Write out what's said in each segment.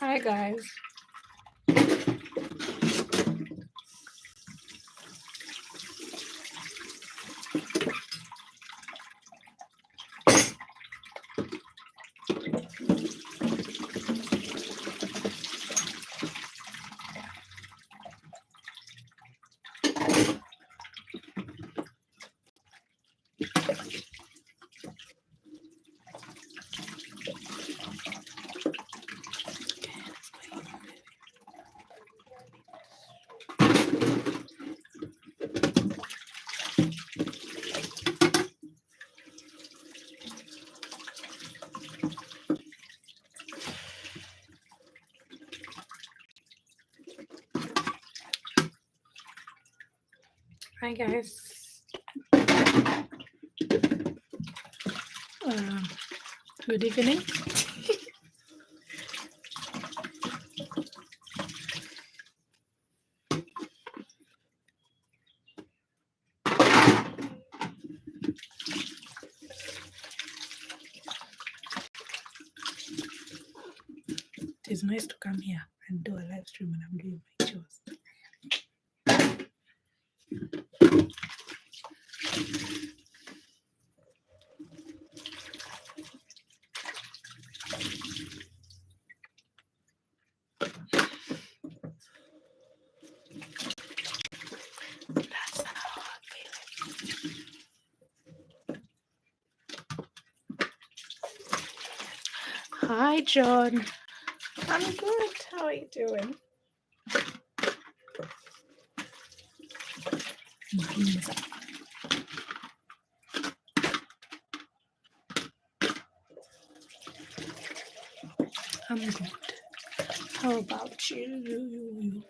Hi guys. Hi guys. Good evening. It is nice to come here and do a live stream when I'm doing my chores. That's how I feel. Hi, John. I'm good. How are you doing? I'm good. How about you?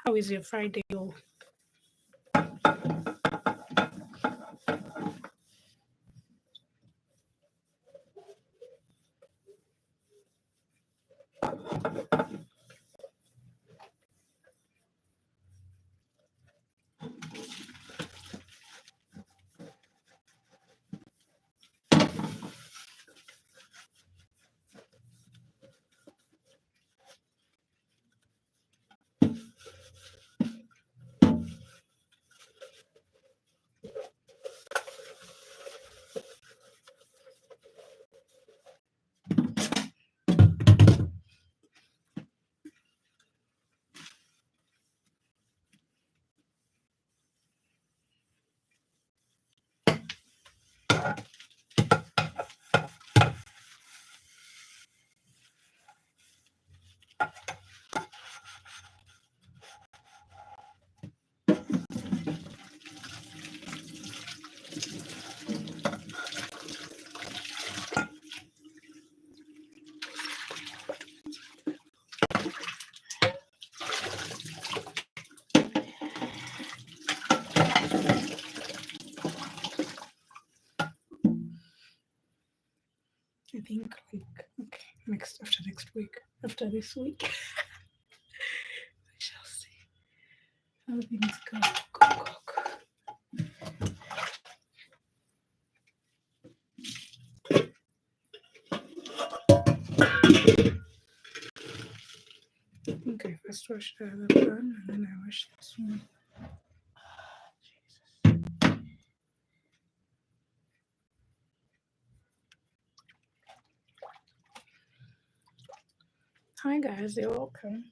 How is your Friday all? I think after next week, after this week, we shall see how things go. Okay, first wash the other pan and then I wash this one. Hi guys, you're welcome.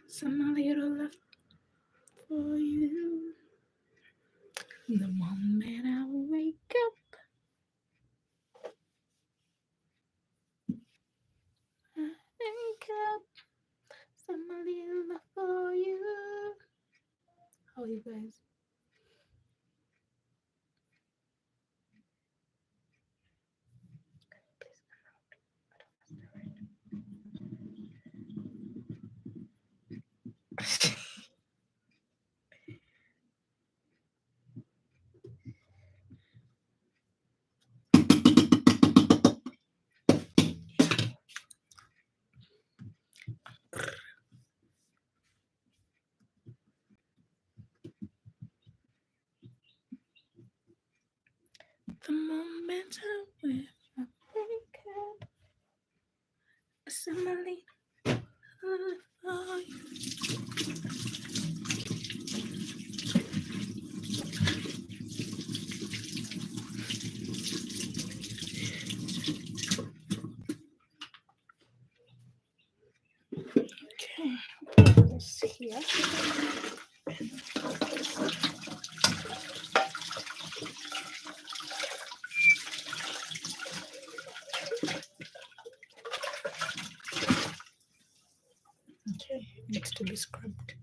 Some little love for you. The moment I wake up, some little love for you. How are you guys? The moment I wake up, somebody for you. Okay, put this here. Okay, needs to be scrubbed.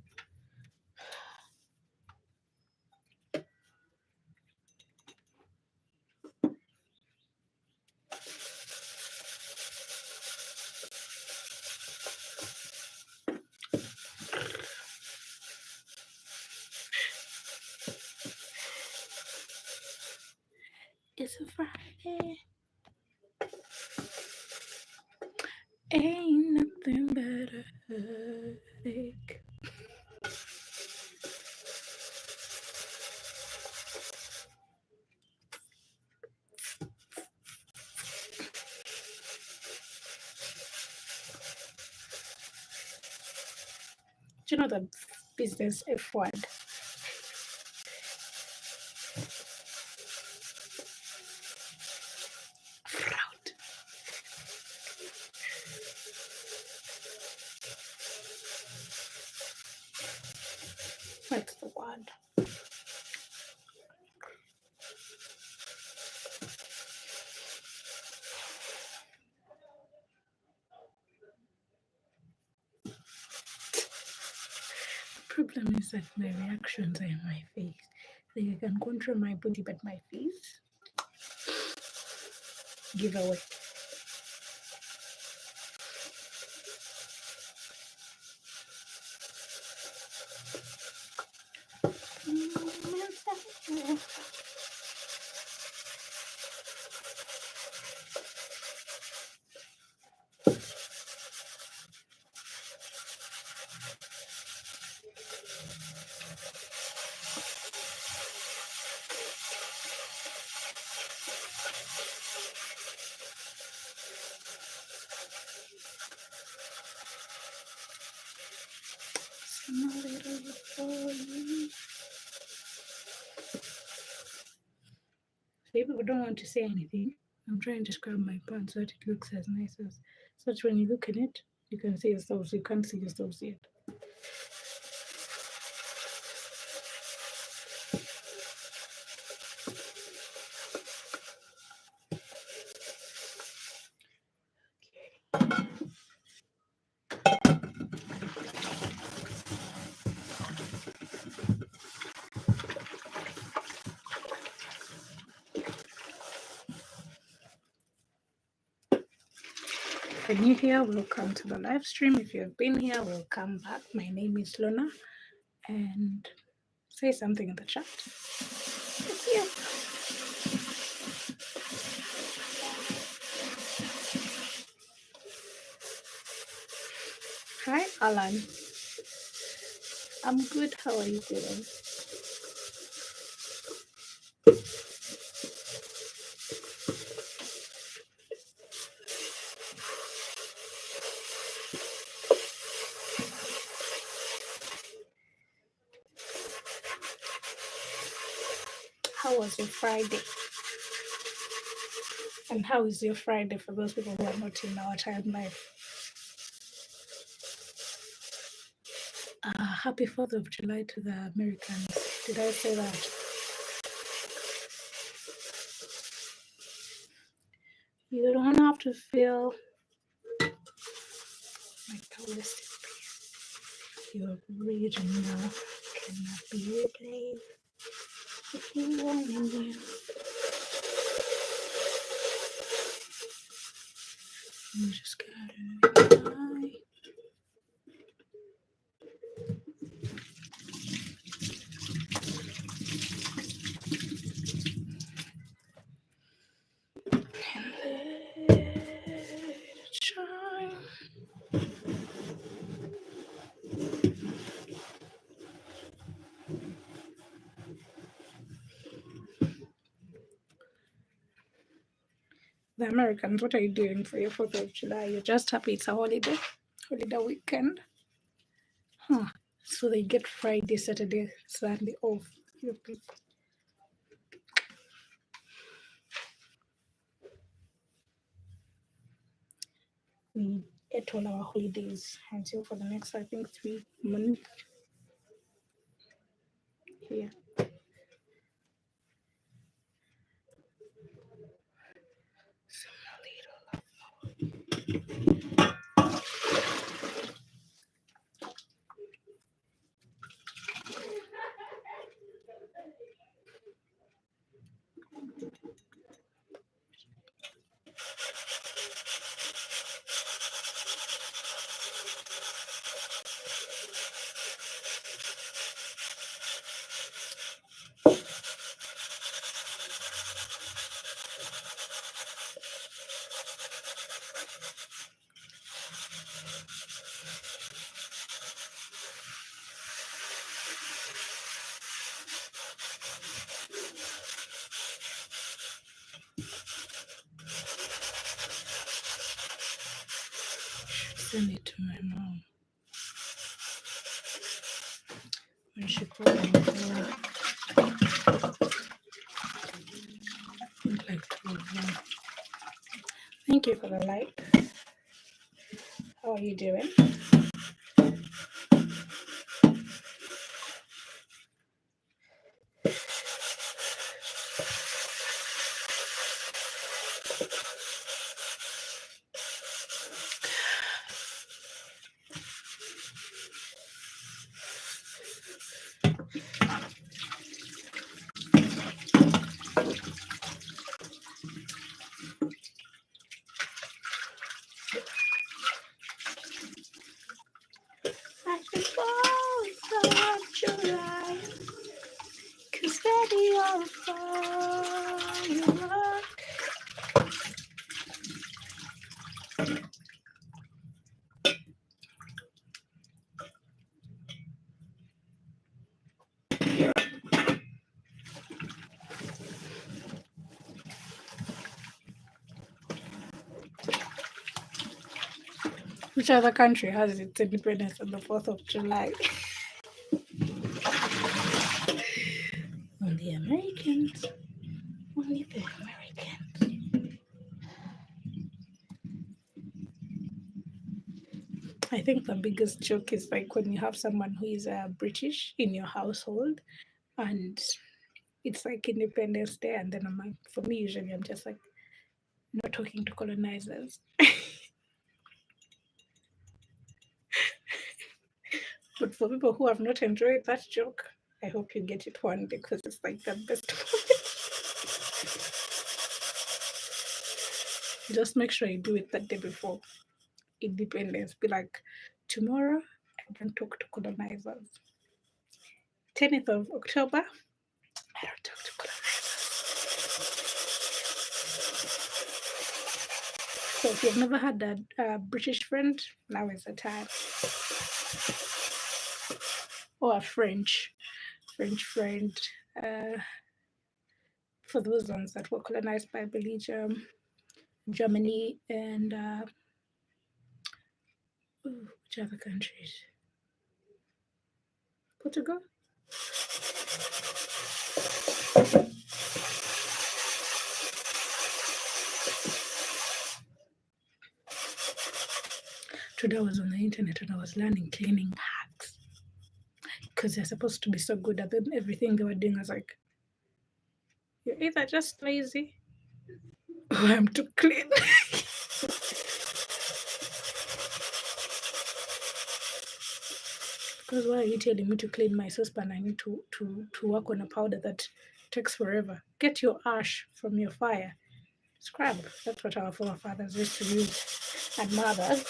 It's a Friday. Ain't nothing but a headache. Do you know the business F word? Fraud. What's the word? problem is that my reactions are in my face. Like I can control my body, but my face, give away. People don't want to say anything. I'm trying to scrub my pants so that it looks as nice as such. When you look in it, you can see yourselves. You can't see yourselves yet. If you're new here, welcome to the live stream. If you've been here, welcome back. My name is Lorna, and say something in the chat. It's you. Hi, Alan. I'm good. How are you doing? How was your Friday? And how is your Friday for those people who are not in our timeline? Happy 4th of July to the Americans. Did I say that? You don't have to feel like the list. Your original cannot be replaced. If you want me, you just gotta lie. And let it shine. The Americans, what are you doing for your 4th of July? You're just happy it's a holiday weekend? Huh. So they get Friday, Saturday, Sunday off. Your people. We ate all our holidays until for the next, I think, 3 months here. Send it to my mom. When she called me, like 12. Thank you for the like. How are you doing? 'Cause baby, you're a firework. Which other country has its independence on the 4th of July? Only Americans. Only the Americans. I think the biggest joke is like when you have someone who is British in your household and it's like Independence Day, and then I'm like, for me, usually I'm just like, not talking to colonizers. But for people who have not enjoyed that joke, I hope you get it one day because it's like the best moment. Just make sure you do it the day before Independence. Be like, tomorrow I don't talk to colonizers. 10th of October, I don't talk to colonizers. So if you've never had a British friend, now is the time. Or a French friend. For those ones that were colonized by Belgium, Germany, and which other countries? Portugal? Today I was on the internet and I was learning cleaning hacks because they're supposed to be so good at them. Everything they were doing, I was like, you're either just lazy or I'm too clean. Because why are you telling me to clean my saucepan? I need to work on a powder that takes forever. Get your ash from your fire. Scrub. That's what our forefathers used to use. And mothers.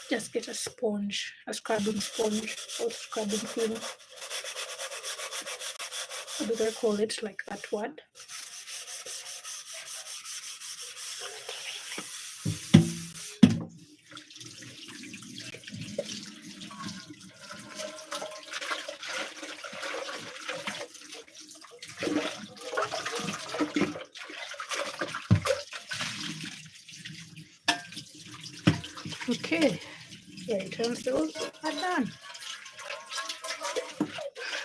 Just get a sponge, a scrubbing sponge or scrubbing thing. What do they call it? Like that word? Okay, your utensils are done.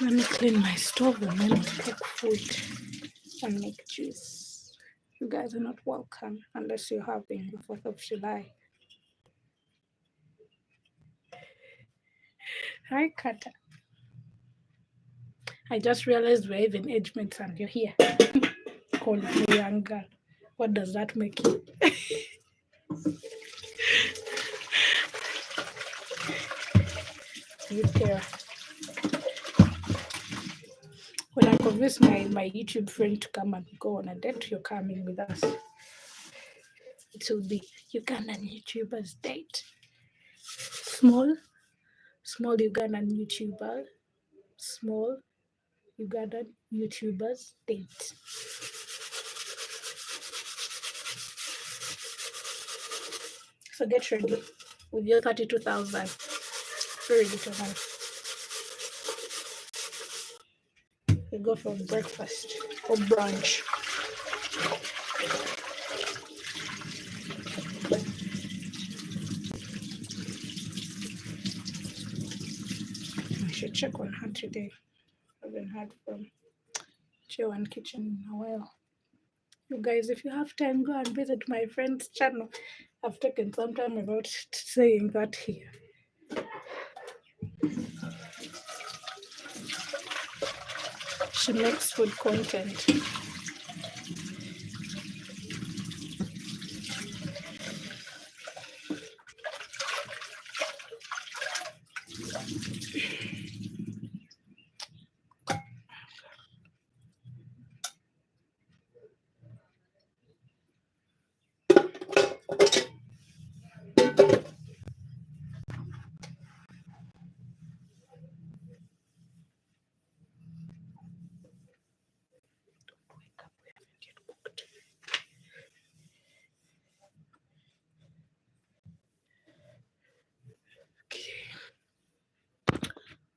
Let me clean my stove and then cook food and make juice. You guys are not welcome unless you're having the 4th of July. Hi, Kata. I just realized we're even age mates and you're here. Calling me young girl. What does that make you? You care. When I convince my YouTube friend to come and go on a date, you're coming with us. It will be Ugandan YouTubers date. Small Ugandan YouTuber. Small Ugandan YouTubers date. So get ready with your 32,000. Very little money. We go for breakfast or brunch. I should check on her today. I haven't heard from J1 Kitchen in a while. You guys, if you have time, go and visit my friend's channel. I've taken some time about saying that here. She makes food content.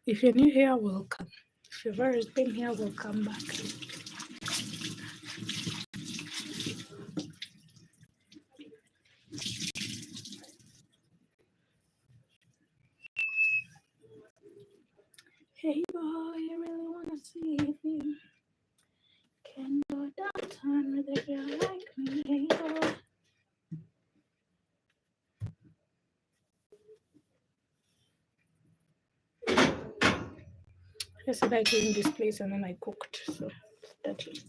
If you're new here, welcome. If you've always been here, welcome back. Hey boy, I really wanna see if you can go downtown with a girl like me. Hey boy. Yesterday I cleaned this place and then I cooked, so that's it.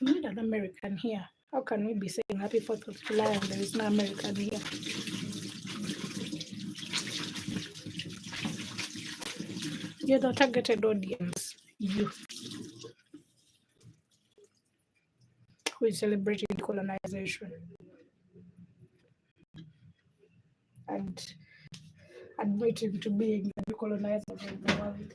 We need an American here. How can we be saying Happy 4th of July and there is no American here? You're the targeted audience, you, who is celebrating colonization and admitting to being the colonizers of the world.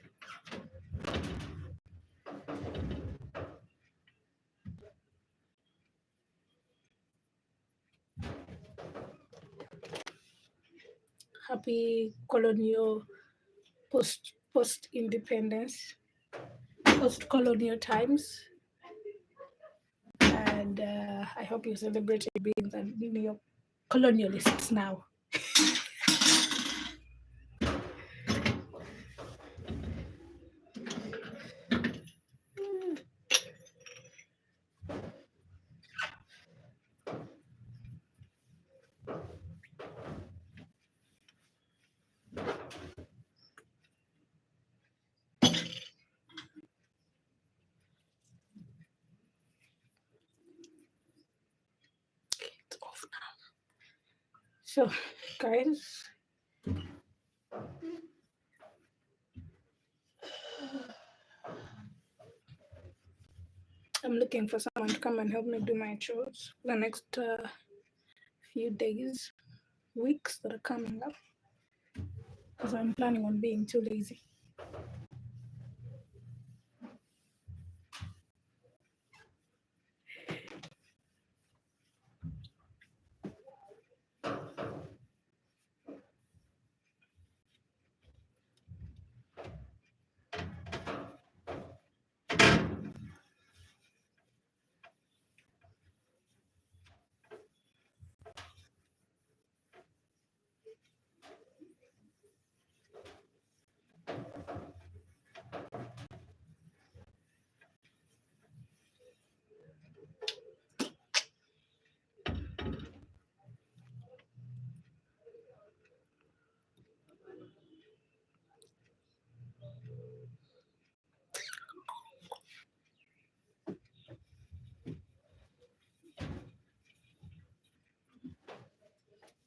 Happy colonial post independence, post colonial times, and I hope you celebrate being the neo colonialists now. It's off now. So, guys, I'm looking for someone to come and help me do my chores the next few days, weeks that are coming up, because I'm planning on being too lazy.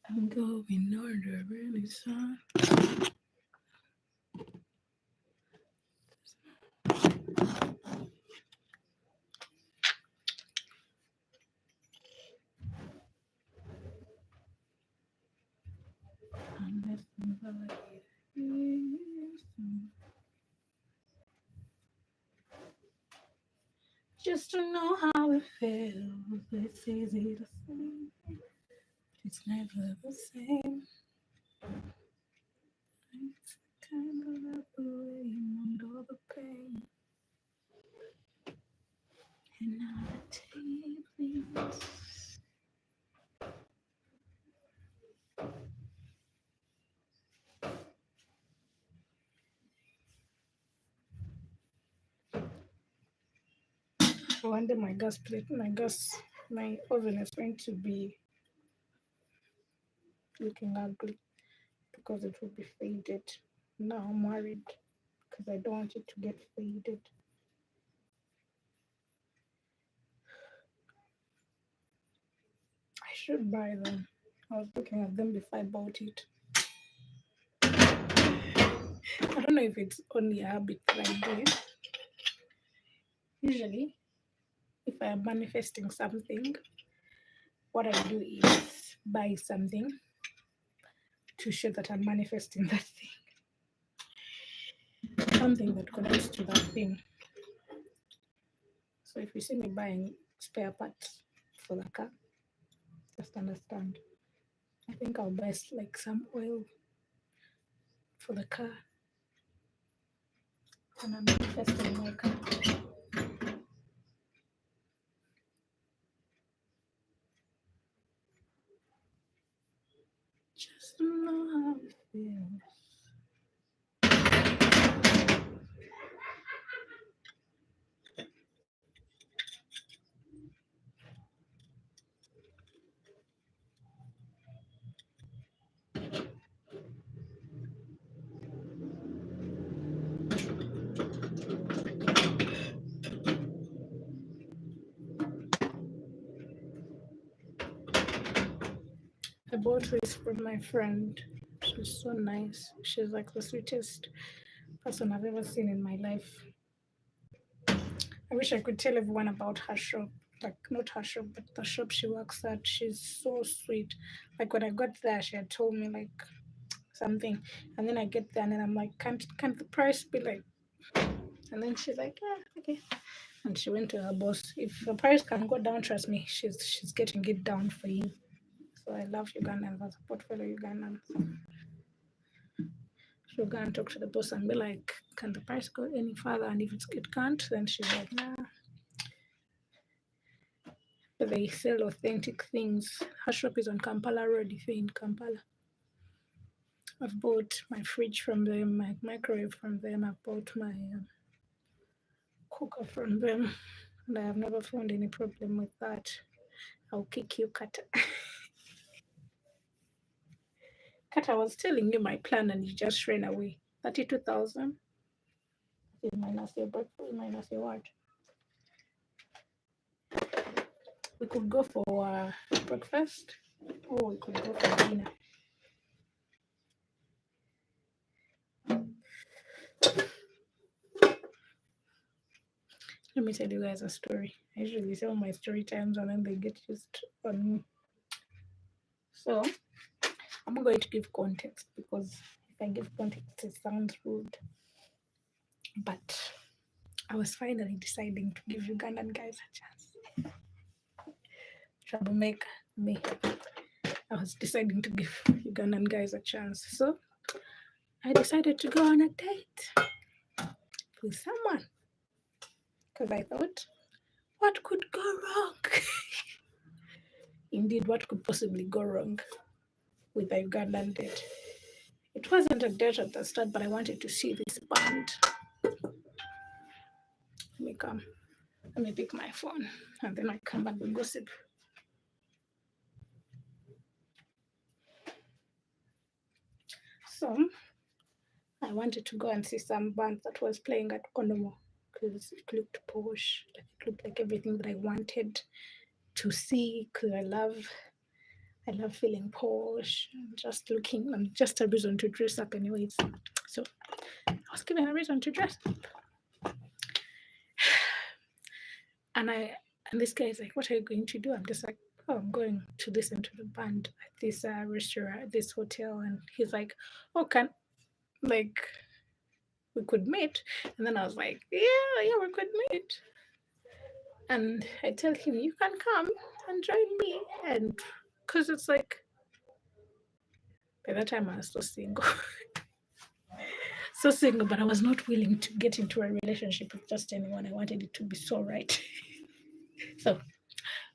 I'm going order really soon. Just to know how it feels. It's easy to say. It's never the same. It's kind of like the way you want all the pain. And now the tape. One day my oven is going to be looking ugly because it will be faded. Now I'm worried because I don't want it to get faded. I should buy them. I was looking at them before I bought it. I don't know if it's only a habit that I do. Usually, if I am manifesting something, what I do is buy something to show that I'm manifesting that thing. something that connects to that thing. So if you see me buying spare parts for the car, just understand. I think I'll buy like some oil for the car, and I'm investing in my car. Just know how it feels. I bought this from my friend. She's so nice. She's like the sweetest person I've ever seen in my life. I wish I could tell everyone about her shop. Like, not her shop, but the shop she works at. She's so sweet. Like, when I got there, she had told me, like, something. And then I get there and then I'm like, can't the price be like? And then she's like, yeah, okay. And she went to her boss. If the price can go down, trust me, she's getting it down for you. So I love Ugandans. I support fellow Ugandans. She'll go and talk to the boss and be like, can the price go any further? And if it can't, then she's like, nah. They sell authentic things. Her shop is on Kampala Road if you're in Kampala. I've bought my fridge from them, my microwave from them. I've bought my cooker from them. And I have never found any problem with that. I'll kick you, Kata. Kata, I was telling you my plan and you just ran away. 32,000 is minus your breakfast, minus your what? We could go for breakfast or we could go for dinner. Let me tell you guys a story. I usually tell my story times and then they get used on me. So I'm not going to give context because if I give context, it sounds rude. But I was finally deciding to give Ugandan guys a chance. Troublemaker, me. I was deciding to give Ugandan guys a chance. So I decided to go on a date with someone because I thought, what could go wrong? Indeed, what could possibly go wrong with a Ugandan date? It wasn't a date at the start, but I wanted to see this band. Let me come. Let me pick my phone and then I come back with gossip. So I wanted to go and see some band that was playing at Onomo because it looked posh. Like it looked like everything that I wanted to see because I love feeling posh and just looking and just a reason to dress up anyways. So I was given a reason to dress up. And this guy is like, what are you going to do? I'm just like, oh, I'm going to listen to the band at this restaurant, this hotel. And he's like, oh, like we could meet. And then I was like, yeah, we could meet. And I tell him, you can come and join me. And because it's like, by that time I was so single. So single, but I was not willing to get into a relationship with just anyone. I wanted it to be so right. So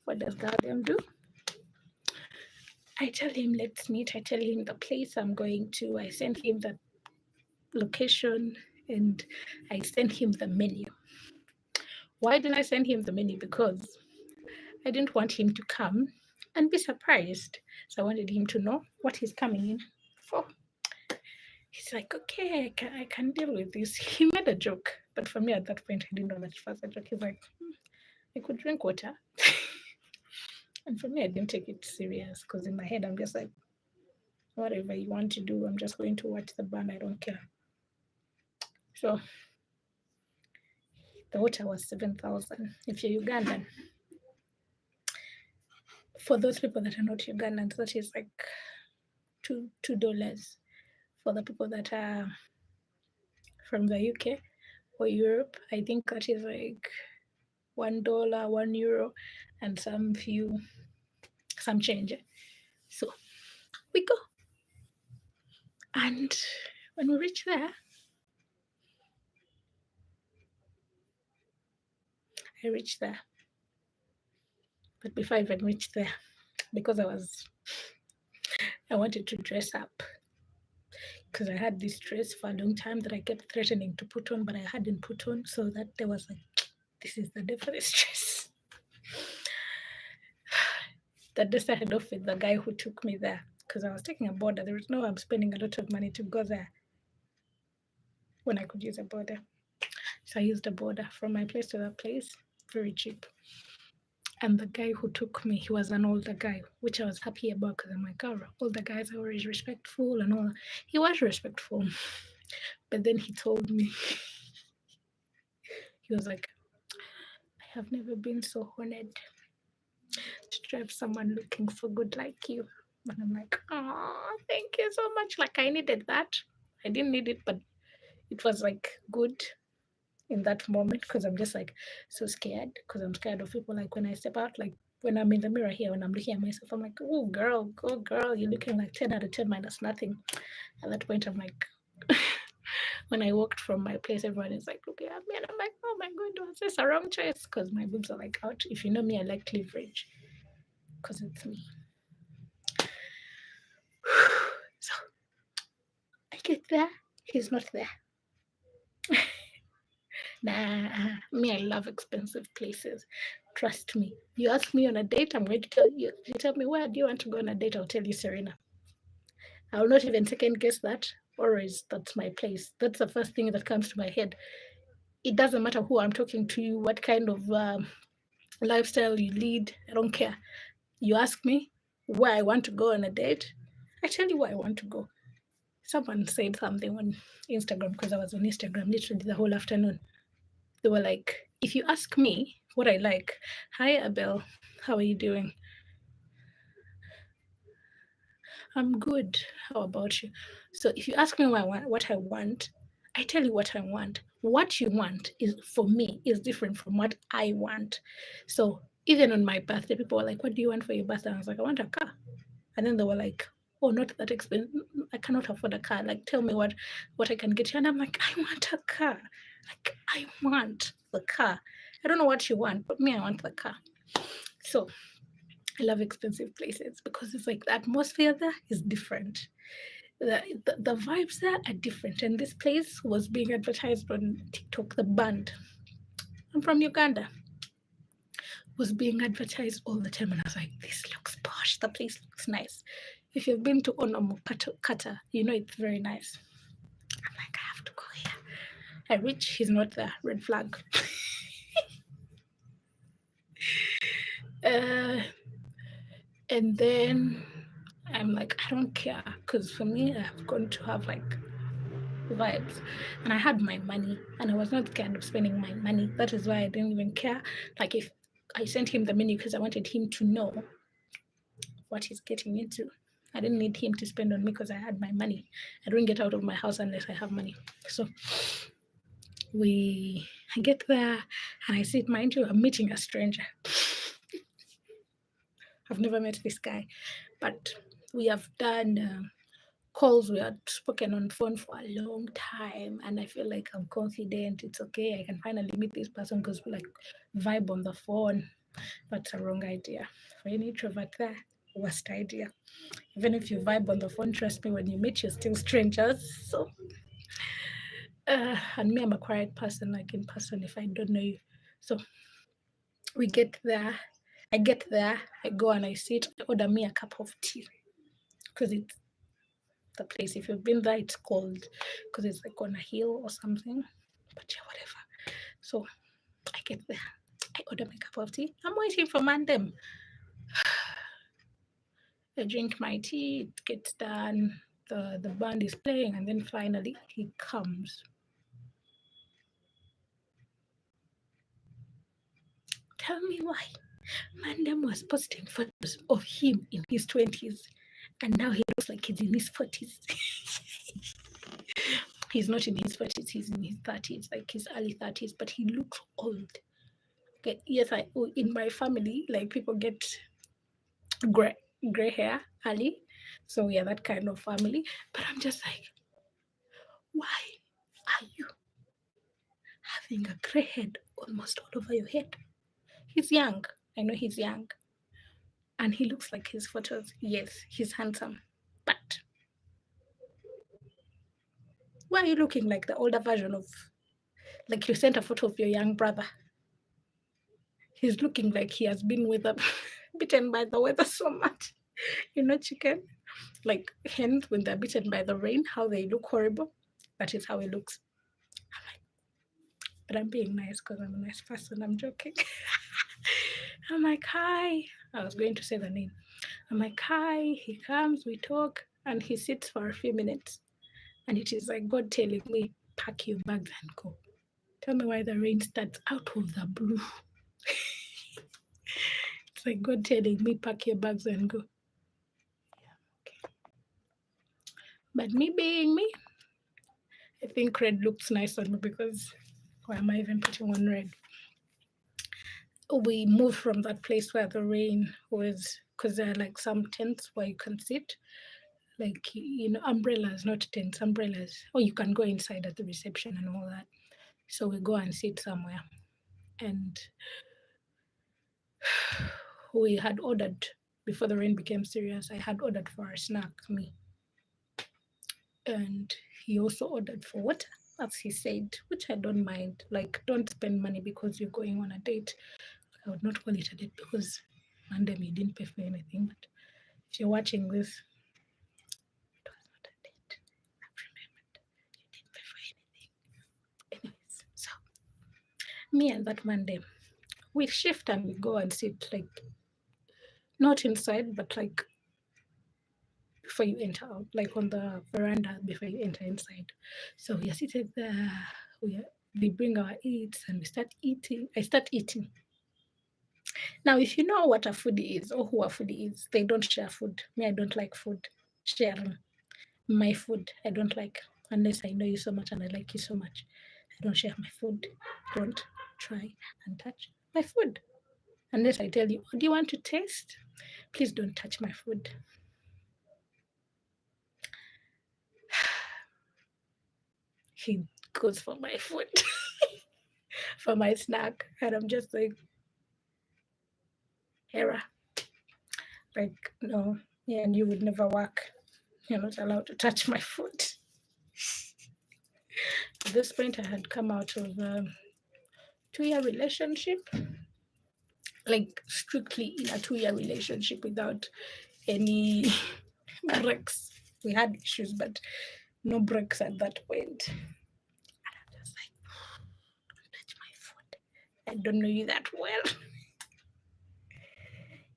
what does Goddamn do? I tell him, let's meet. I tell him the place I'm going to. I send him the location and I send him the menu. Why didn't I send him the menu? Because I didn't want him to come and be surprised. So I wanted him to know what he's coming in for. He's like, okay, I can deal with this. He made a joke. But for me at that point, I didn't know that it was a joke. He's like, I could drink water. And for me, I didn't take it serious because in my head, I'm just like, whatever you want to do, I'm just going to watch the band. I don't care. So the water was 7,000. If you're Ugandan, for those people that are not Ugandans, that is like $2. For the people that are from the UK or Europe. I think that is like $1, €1, and some change. So we go, and when we reach there, I reached there. But before I even reached there, because I wanted to dress up, because I had this dress for a long time that I kept threatening to put on, but I hadn't put on. So that day was like, this is the day for this dress. That day started off with the guy who took me there, because I was taking a border. There was no way I'm spending a lot of money to go there when I could use a border. So I used a border from my place to that place, very cheap. And the guy who took me, he was an older guy, which I was happy about, because I'm like, oh, older guys are always respectful and all. He was respectful. But then he told me, he was like, I have never been so honored to drive someone looking so good like you. And I'm like, oh, thank you so much. Like, I needed that. I didn't need it, but it was like good in that moment, because I'm just like so scared, because I'm scared of people. Like when I step out, like when I'm in the mirror here, when I'm looking at myself, I'm like, oh girl, go girl, you're looking like 10 out of 10 minus nothing. At that point, I'm like, when I walked from my place, everyone is like looking at me, and I'm like, oh my god, was this a wrong choice? Because my boobs are like out. If you know me, I like cleavage, because it's me. So I get there, he's not there. Nah, me, I love expensive places. Trust me. You ask me on a date, I'm going to tell you. You tell me, where do you want to go on a date? I'll tell you, Serena. I will not even second guess that. Always, that's my place. That's the first thing that comes to my head. It doesn't matter who I'm talking to, what kind of lifestyle you lead. I don't care. You ask me where I want to go on a date, I tell you where I want to go. Someone said something on Instagram, because I was on Instagram literally the whole afternoon. They were like, if you ask me what I like, hi, Abel, how are you doing? I'm good. How about you? So if you ask me what I want, I tell you what I want. What you want is, for me, is different from what I want. So even on my birthday, people were like, what do you want for your birthday? And I was like, I want a car. And then they were like, oh, not that expensive. I cannot afford a car. Like, tell me what I can get you. And I'm like, I want a car. Like, I want the car. I don't know what you want, but me, I want the car. So I love expensive places, because it's like the atmosphere there is different. The vibes there are different. And this place was being advertised on TikTok, the band. I'm from Uganda. Was being advertised all the time, and I was like, this looks posh. The place looks nice. If you've been to Kata, you know it's very nice. I'm like, I have to go here. I reach, he's not there. Red flag. And then I'm like, I don't care, because for me, I've gone to have like vibes, and I had my money, and I was not scared of spending my money. That is why I didn't even care. Like, if I sent him the menu, because I wanted him to know what he's getting into. I didn't need him to spend on me, because I had my money. I don't get out of my house unless I have money. So I get there, and I sit, mind you, I'm meeting a stranger. I've never met this guy, but we have done calls. We had spoken on phone for a long time, and I feel like I'm confident. It's okay. I can finally meet this person, because we like vibe on the phone. That's a wrong idea. For any introvert there, worst idea. Even if you vibe on the phone, trust me, when you meet, you're still strangers. So, and me, I'm a quiet person, like in person, if I don't know you. So we get there. I get there. I go and I sit. I order me a cup of tea, because it's the place. If you've been there, it's cold, because it's like on a hill or something. But yeah, whatever. So I get there. I order my cup of tea. I'm waiting for Mandem. I drink my tea. It gets done. The band is playing, and then finally he comes. Tell me why. Mandem was posting photos of him in his 20s, and now he looks like he's in his 40s. He's not in his 20s, he's in his 30s, like his early 30s, but he looks old. Okay, yes, in my family, like people get gray gray hair early. So we are that kind of family. But I'm just like, why are you having a gray head almost all over your head? He's young. I know he's young. And he looks like his photos. Yes, he's handsome. But why are you looking like the older version of, like you sent a photo of your young brother? He's looking like he has been bitten by the weather so much. You know, chicken, like hens when they're bitten by the rain, how they look horrible. That is how he looks. I'm like, but I'm being nice because I'm a nice person. I'm joking. I'm like, hi. I was going to say the name. I'm like, hi. He comes, we talk, and he sits for a few minutes. And it is like God telling me, pack your bags and go. Tell me why the rain starts out of the blue. It's like God telling me, pack your bags and go. Yeah, okay. But me being me, I think red looks nice on me because why am I even putting on red? We moved from that place where the rain was, because there are like some tents where you can sit, like, you know, umbrellas, not tents, umbrellas. Or you can go inside at the reception and all that. So we go and sit somewhere. And we had ordered, before the rain became serious, I had ordered for a snack, me. And he also ordered for water, as he said, which I don't mind. Like, don't spend money because you're going on a date. I would not call it a date because Mandem, you didn't pay for anything. But if you're watching this, it was not a date. I've remembered. You didn't pay for anything. Anyways, so me and that Mandem, we shift and we go and sit, like, not inside, but like before you enter out, like on the veranda before you enter inside. So we are seated there. We bring our eats and we start eating. I start eating. Now, if you know what a foodie is or who a foodie is, they don't share food. Me, I don't like food sharing. My food, I don't like, unless I know you so much and I like you so much. I don't share my food. Don't try and touch my food. Unless I tell you, oh, do you want to taste? Please don't touch my food. He goes for my food, for my snack. And I'm just like, Hera, like, no, yeah, and you would never work. You're not allowed to touch my food. At this point, I had come out of a 2-year relationship, like strictly in a 2-year relationship without any breaks. We had issues, but no breaks at that point. And I'm just like, don't touch my food. I don't know you that well.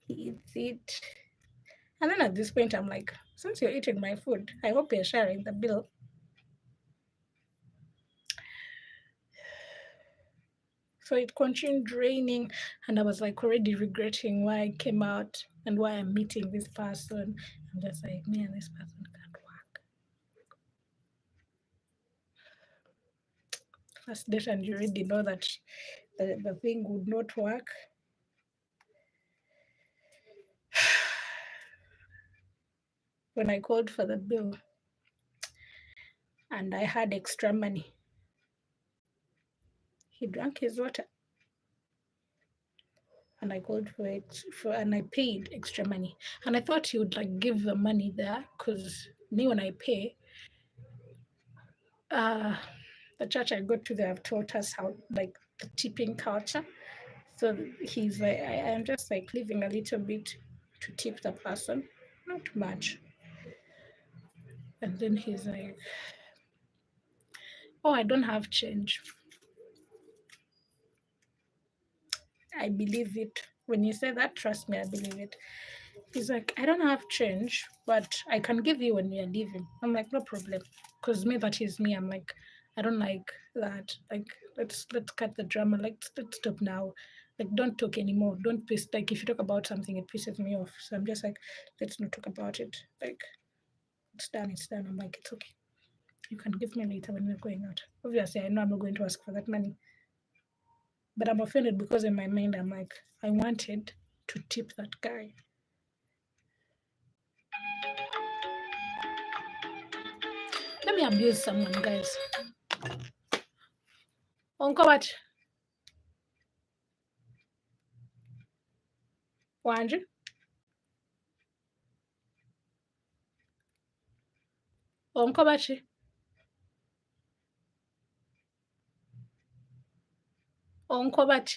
He eats it. And then at this point, I'm like, since you're eating my food, I hope you're sharing the bill. So it continued raining, and I was like already regretting why I came out and why I'm meeting this person. I'm just like, me and this person can't work. First date, and you already know that the thing would not work. When I called for the bill and I had extra money, he drank his water. And I called for it and I paid extra money. And I thought he would like give the money there, because me, when I pay, the church I go to, they have taught us how, like, the tipping culture. So he's like, I'm just like leaving a little bit to tip the person, not much. And then he's like, oh, I don't have change. I believe it. When you say that, trust me, I believe it. He's like, I don't have change, but I can give you when we are leaving. I'm like, no problem. Because me, that is me. I'm like, I don't like that. Like, let's cut the drama. Like, let's stop now. Like, don't talk anymore. Don't piss. Like, if you talk about something, it pisses me off. So I'm just like, let's not talk about it. Like, it's done. It's done. I'm like, it's okay. You can give me later when we're going out. Obviously, I know I'm not going to ask for that money, but I'm offended because in my mind, I'm like, I wanted to tip that guy. Let me abuse someone, guys. Uncle, what? Wanji? Uncle, what? Uncle, what?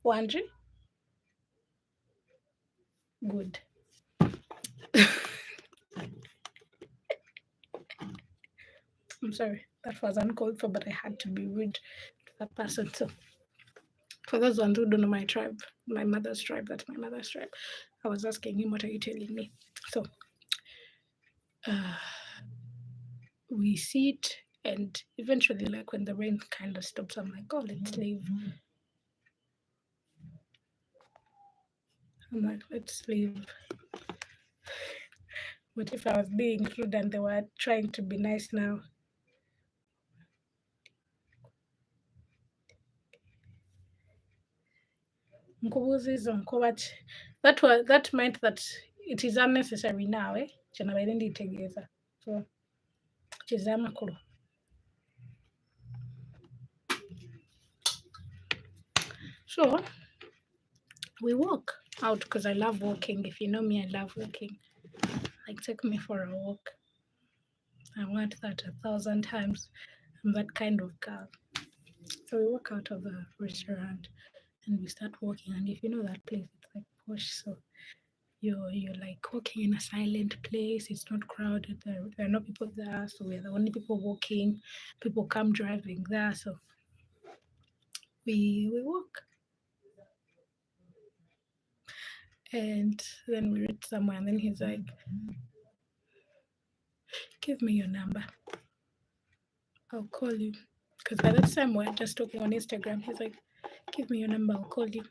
Wanji? Good. I'm sorry. That was uncalled for, but I had to be rude to that person. So, for those ones who don't know my tribe, my mother's tribe, that's my mother's tribe. I was asking him, what are you telling me? So, uh, we sit, and eventually, like when the rain kind of stops, I'm like, oh, let's leave. I'm like, let's leave. What if I was being rude and they were trying to be nice now? That meant that it is unnecessary now, eh? So, so we walk out because I love walking. If you know me, I love walking. Like, take me for a walk. I want that 1,000 times. I'm that kind of girl. So we walk out of the restaurant and we start walking. And if you know that place, it's like posh. So you're like walking in a silent place. It's not crowded. There are no people there. So we're the only people walking. People come driving there. So we walk. And then we reach somewhere. And then he's like, give me your number. I'll call you. Because by that time we're just talking on Instagram. He's like, give me your number. I'll call you.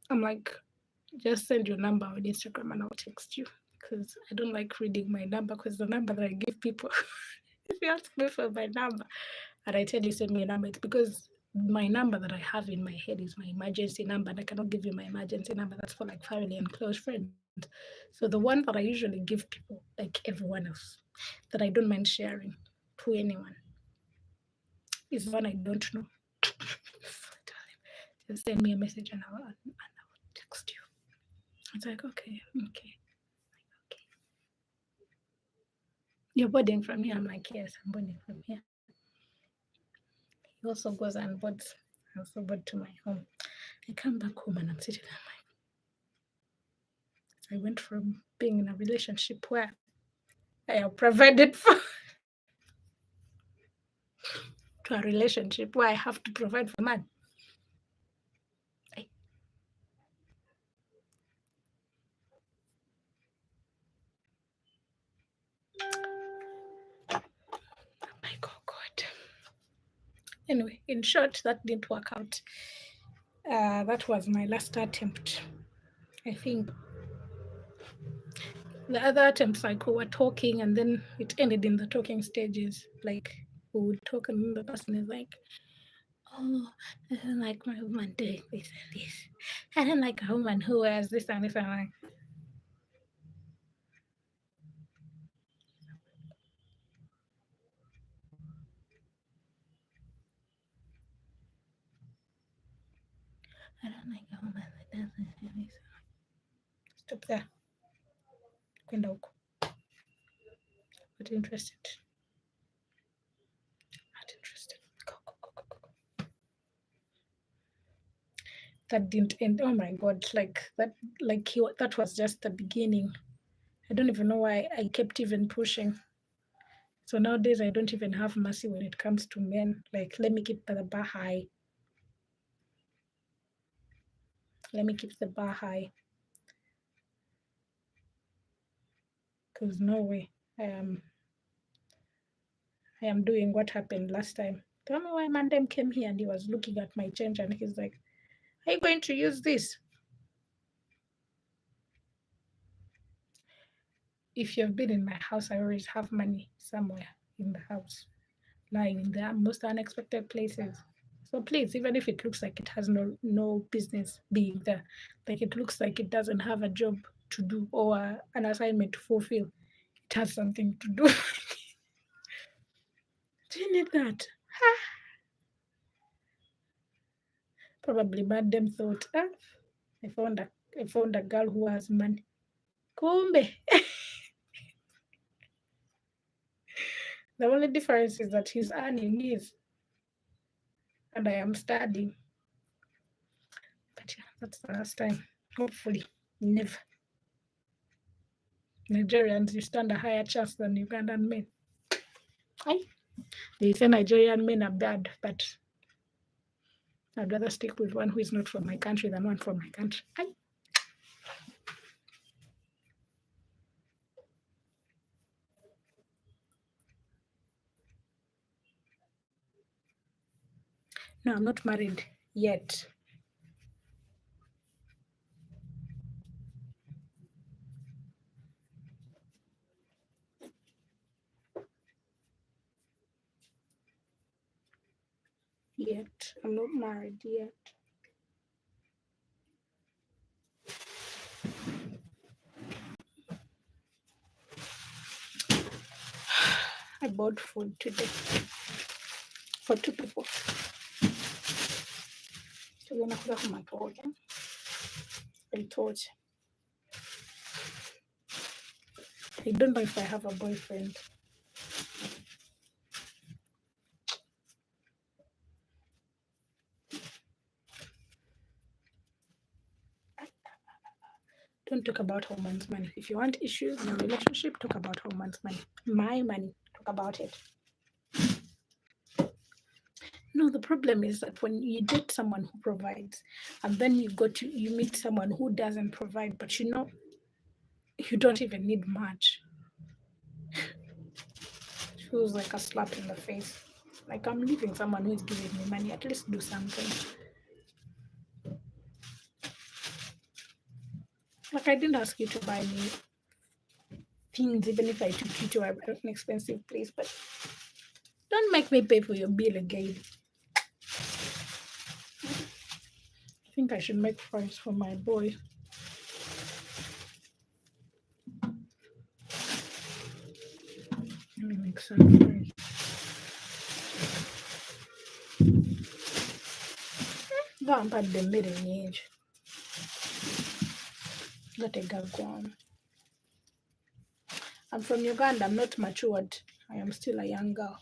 I'm like, just send your number on Instagram and I'll text you. Because I don't like reading my number because the number that I give people, if you ask me for my number and I tell you send me a number, it's because my number that I have in my head is my emergency number and I cannot give you my emergency number. That's for like family and close friends. So the one that I usually give people, like everyone else, that I don't mind sharing to anyone, is one I don't know. Just send me a message and I'll text you. It's like, okay. You're boarding from here? I'm like, yes, I'm boarding from here. He also goes and boards. I also board to my home. I come back home and I'm sitting there. I went from being in a relationship where I have provided for to a relationship where I have to provide for man. I'm like, oh God. Anyway, in short, that didn't work out. That was my last attempt. I think the other attempts, like, we were talking and then it ended in the talking stages. Like, we would talk and then the person is like, oh, I don't like my woman doing this and this. I don't like a woman who wears this and this. And I'm like, I don't like a woman that does this and this. Stop there. Kwenda huko. Not interested. Not interested. Go. That didn't end. Oh my God. That was just the beginning. I don't even know why I kept even pushing. So nowadays I don't even have mercy when it comes to men. Like, let me keep the bar high. Let me keep the bar high. Because no way I am doing what happened last time. Tell me why Mandem came here and he was looking at my change and he's like, are you going to use this? If you've been in my house, I always have money somewhere in the house, lying in the most unexpected places. So please, even if it looks like it has no business being there, like it looks like it doesn't have a job to do or an assignment to fulfill, it has something to do. Do you need that? Probably Madam thought, I found a girl who has money. Kumbe. The only difference is that he's earning his and I am studying. But yeah, that's the last time. Hopefully, never. Nigerians, you stand a higher chance than Ugandan men. Aye. They say Nigerian men are bad, but I'd rather stick with one who is not from my country than one from my country. Aye. No, I'm not married yet. Yet. I'm not married yet. I bought food today for 2 people. Tugenda kulya ku matooke. Ebitooke. I don't know if I have a boyfriend. Don't talk about a woman's money. If you want issues in a relationship, talk about a woman's money. My money, talk about it. No, the problem is that when you date someone who provides, and then you meet someone who doesn't provide, but you know you don't even need much. It feels like a slap in the face. Like I'm leaving someone who is giving me money. At least do something. Like I didn't ask you to buy me things, even if I took you to an expensive place, but don't make me pay for your bill again. I think I should make fries for my boy. Let me make some fries. Vampadde emmere nnyingi. Gategagwamu. I'm from Uganda. I'm not matured. I am still a young girl.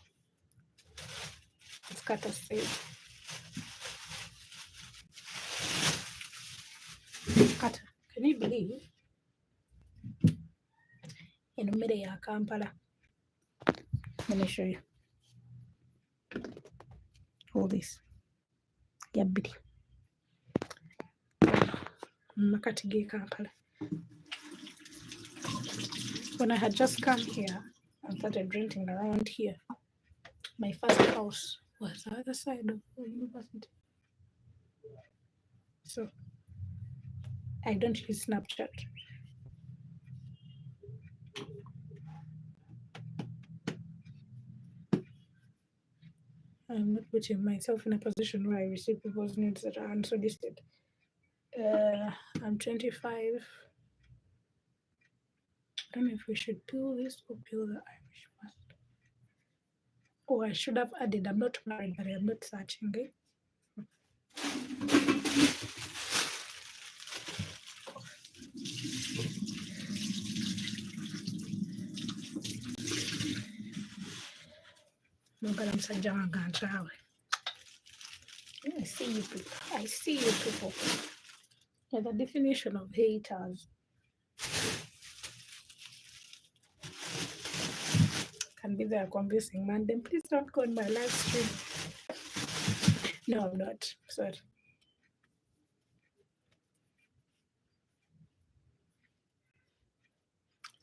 It's Kata said. Kata, can you believe? Eno mmere ya Kampala. Let me show you. All this. Yabbiri. Makati ge Kampala. When I had just come here and started renting around here, my first house was the other side of the university. So I don't use Snapchat. I'm not putting myself in a position where I receive people's nudes that are unsolicited. I'm 25. I don't know if we should peel this or peel the Irish first. Oh, I should have added, I'm not married, but I'm not searching. Eh? Mwagala musajja wange antaawe. I see you people. I see you people. Yeah, the definition of haters. Can be there convincing man. Then please don't go on my live stream. No, I'm not. Sorry.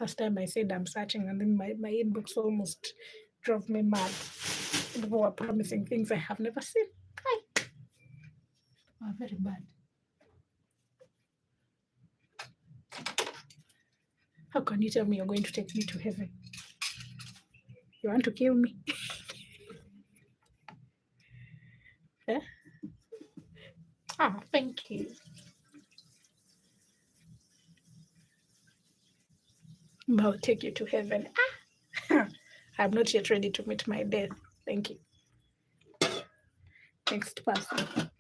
Last time I said I'm searching and then my inbox almost drove me mad. People were promising things I have never seen. Oh, very bad. How can you tell me you're going to take me to heaven? You want to kill me? Yeah? Ah, thank you. I'll take you to heaven. I'm not yet ready to meet my death. Thank you. Next person.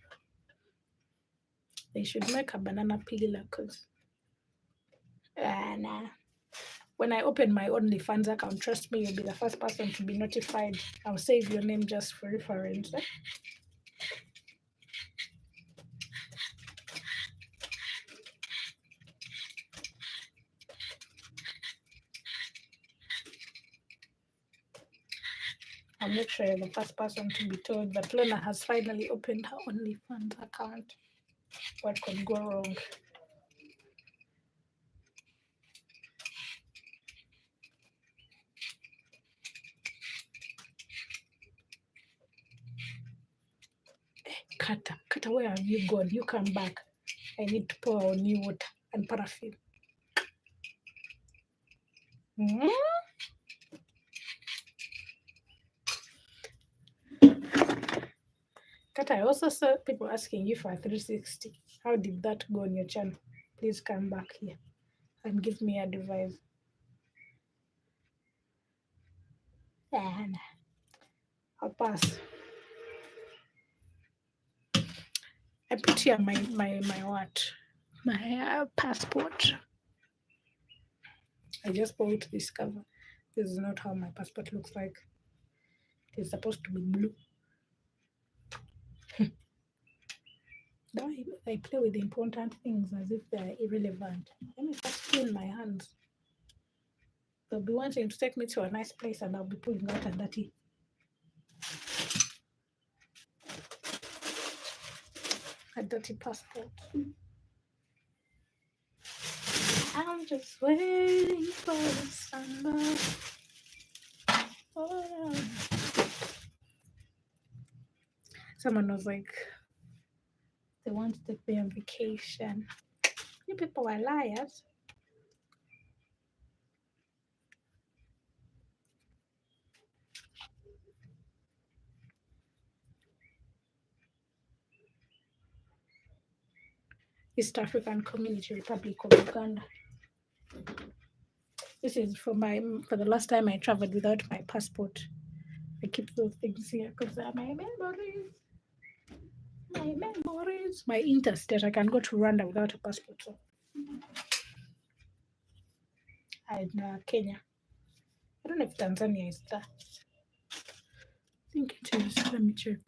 They should make a banana pillar because nah. When I open my OnlyFans account, trust me, you'll be the first person to be notified. I'll save your name just for reference. I'll make sure you're the first person to be told that Lorna has finally opened her OnlyFans account. What could go wrong? Kata, where have you gone? You come back. I need to pour on you water and paraffin. Kata, I also saw people asking you for a 360. How did that go on your channel? Please come back here and give me advice. And I'll pass. I put here my what? My passport. I just bought this cover. This is not how my passport looks like. It's supposed to be blue. Now I play with important things as if they're irrelevant. Let me just clean my hands. They'll be wanting to take me to a nice place and I'll be pulling out a dirty passport. I'm just waiting for the summer. Oh. Someone was like, they want to take me on vacation. You people are liars. East African Community, Republic of Uganda. This is for the last time I traveled without my passport. I keep those things here because they're my memories. My memories. My interstate. I can go to Rwanda without a passport. So. And Kenya. I don't know if Tanzania is there. I think it is. Let me check.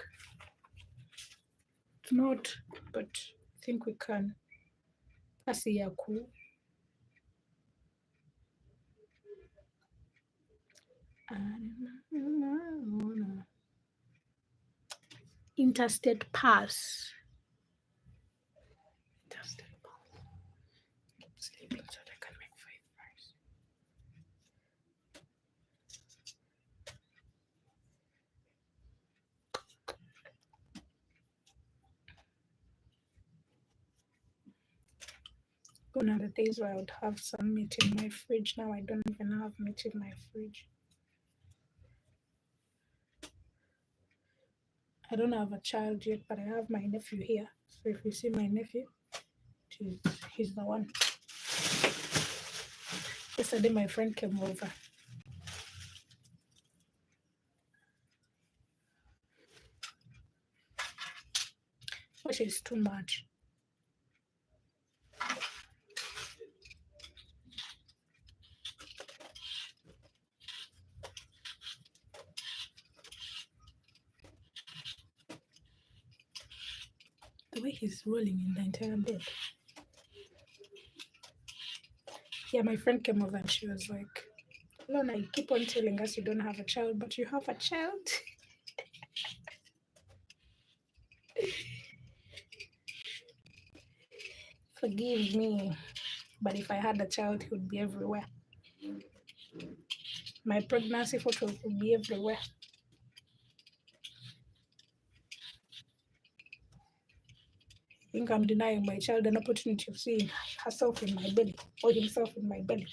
It's not, but I think we can. Asiyaku. Interstate pass. Interstate pass. I'm sleeping so that I can make 5 fries. Gone are the days where I would have some meat in my fridge. Now I don't even have meat in my fridge. I don't have a child yet, but I have my nephew here. So if you see my nephew, he's the one. Yesterday my friend came over. Which is too much. The way he's rolling in the entire bed. Yeah, my friend came over and she was like, Lorna, you keep on telling us you don't have a child, but you have a child. Forgive me, but if I had a child, he would be everywhere. My pregnancy photos would be everywhere. think I'm denying my child an opportunity of seeing herself in my belly or himself in my belly.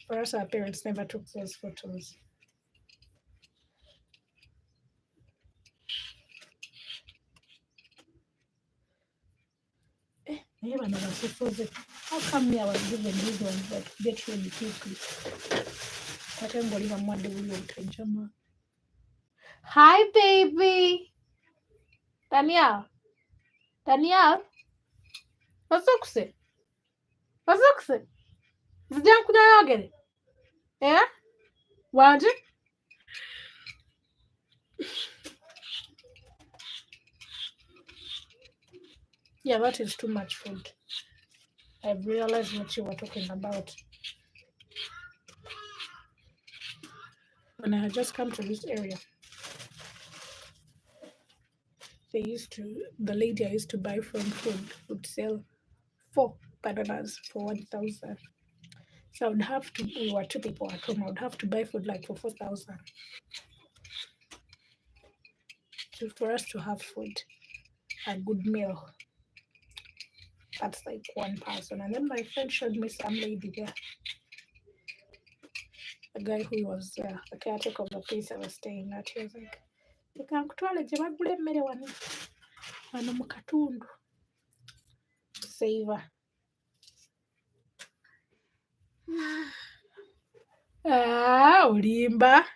For us, our parents never took those photos. How come me I was given these ones that get ready quickly? Hi, baby. Danielle. Danielle. Wasukse. Wasukse. Zijankuna yogere. Yeah? Wanje? Yeah, that is too much food. I've realized what you were talking about. When I had just come to this area, the lady I used to buy from food would sell 4 bananas for 1,000. So I would have to, we were 2 people at home, I would have to buy food like for 4,000 for us to have food, a good meal. That's like one person. And then my friend showed me some lady there, a guy who was the caretaker of the place I was staying at. He was like, "Ekakutwale gye bagula emmere wano mu katundu savor." Ulimba.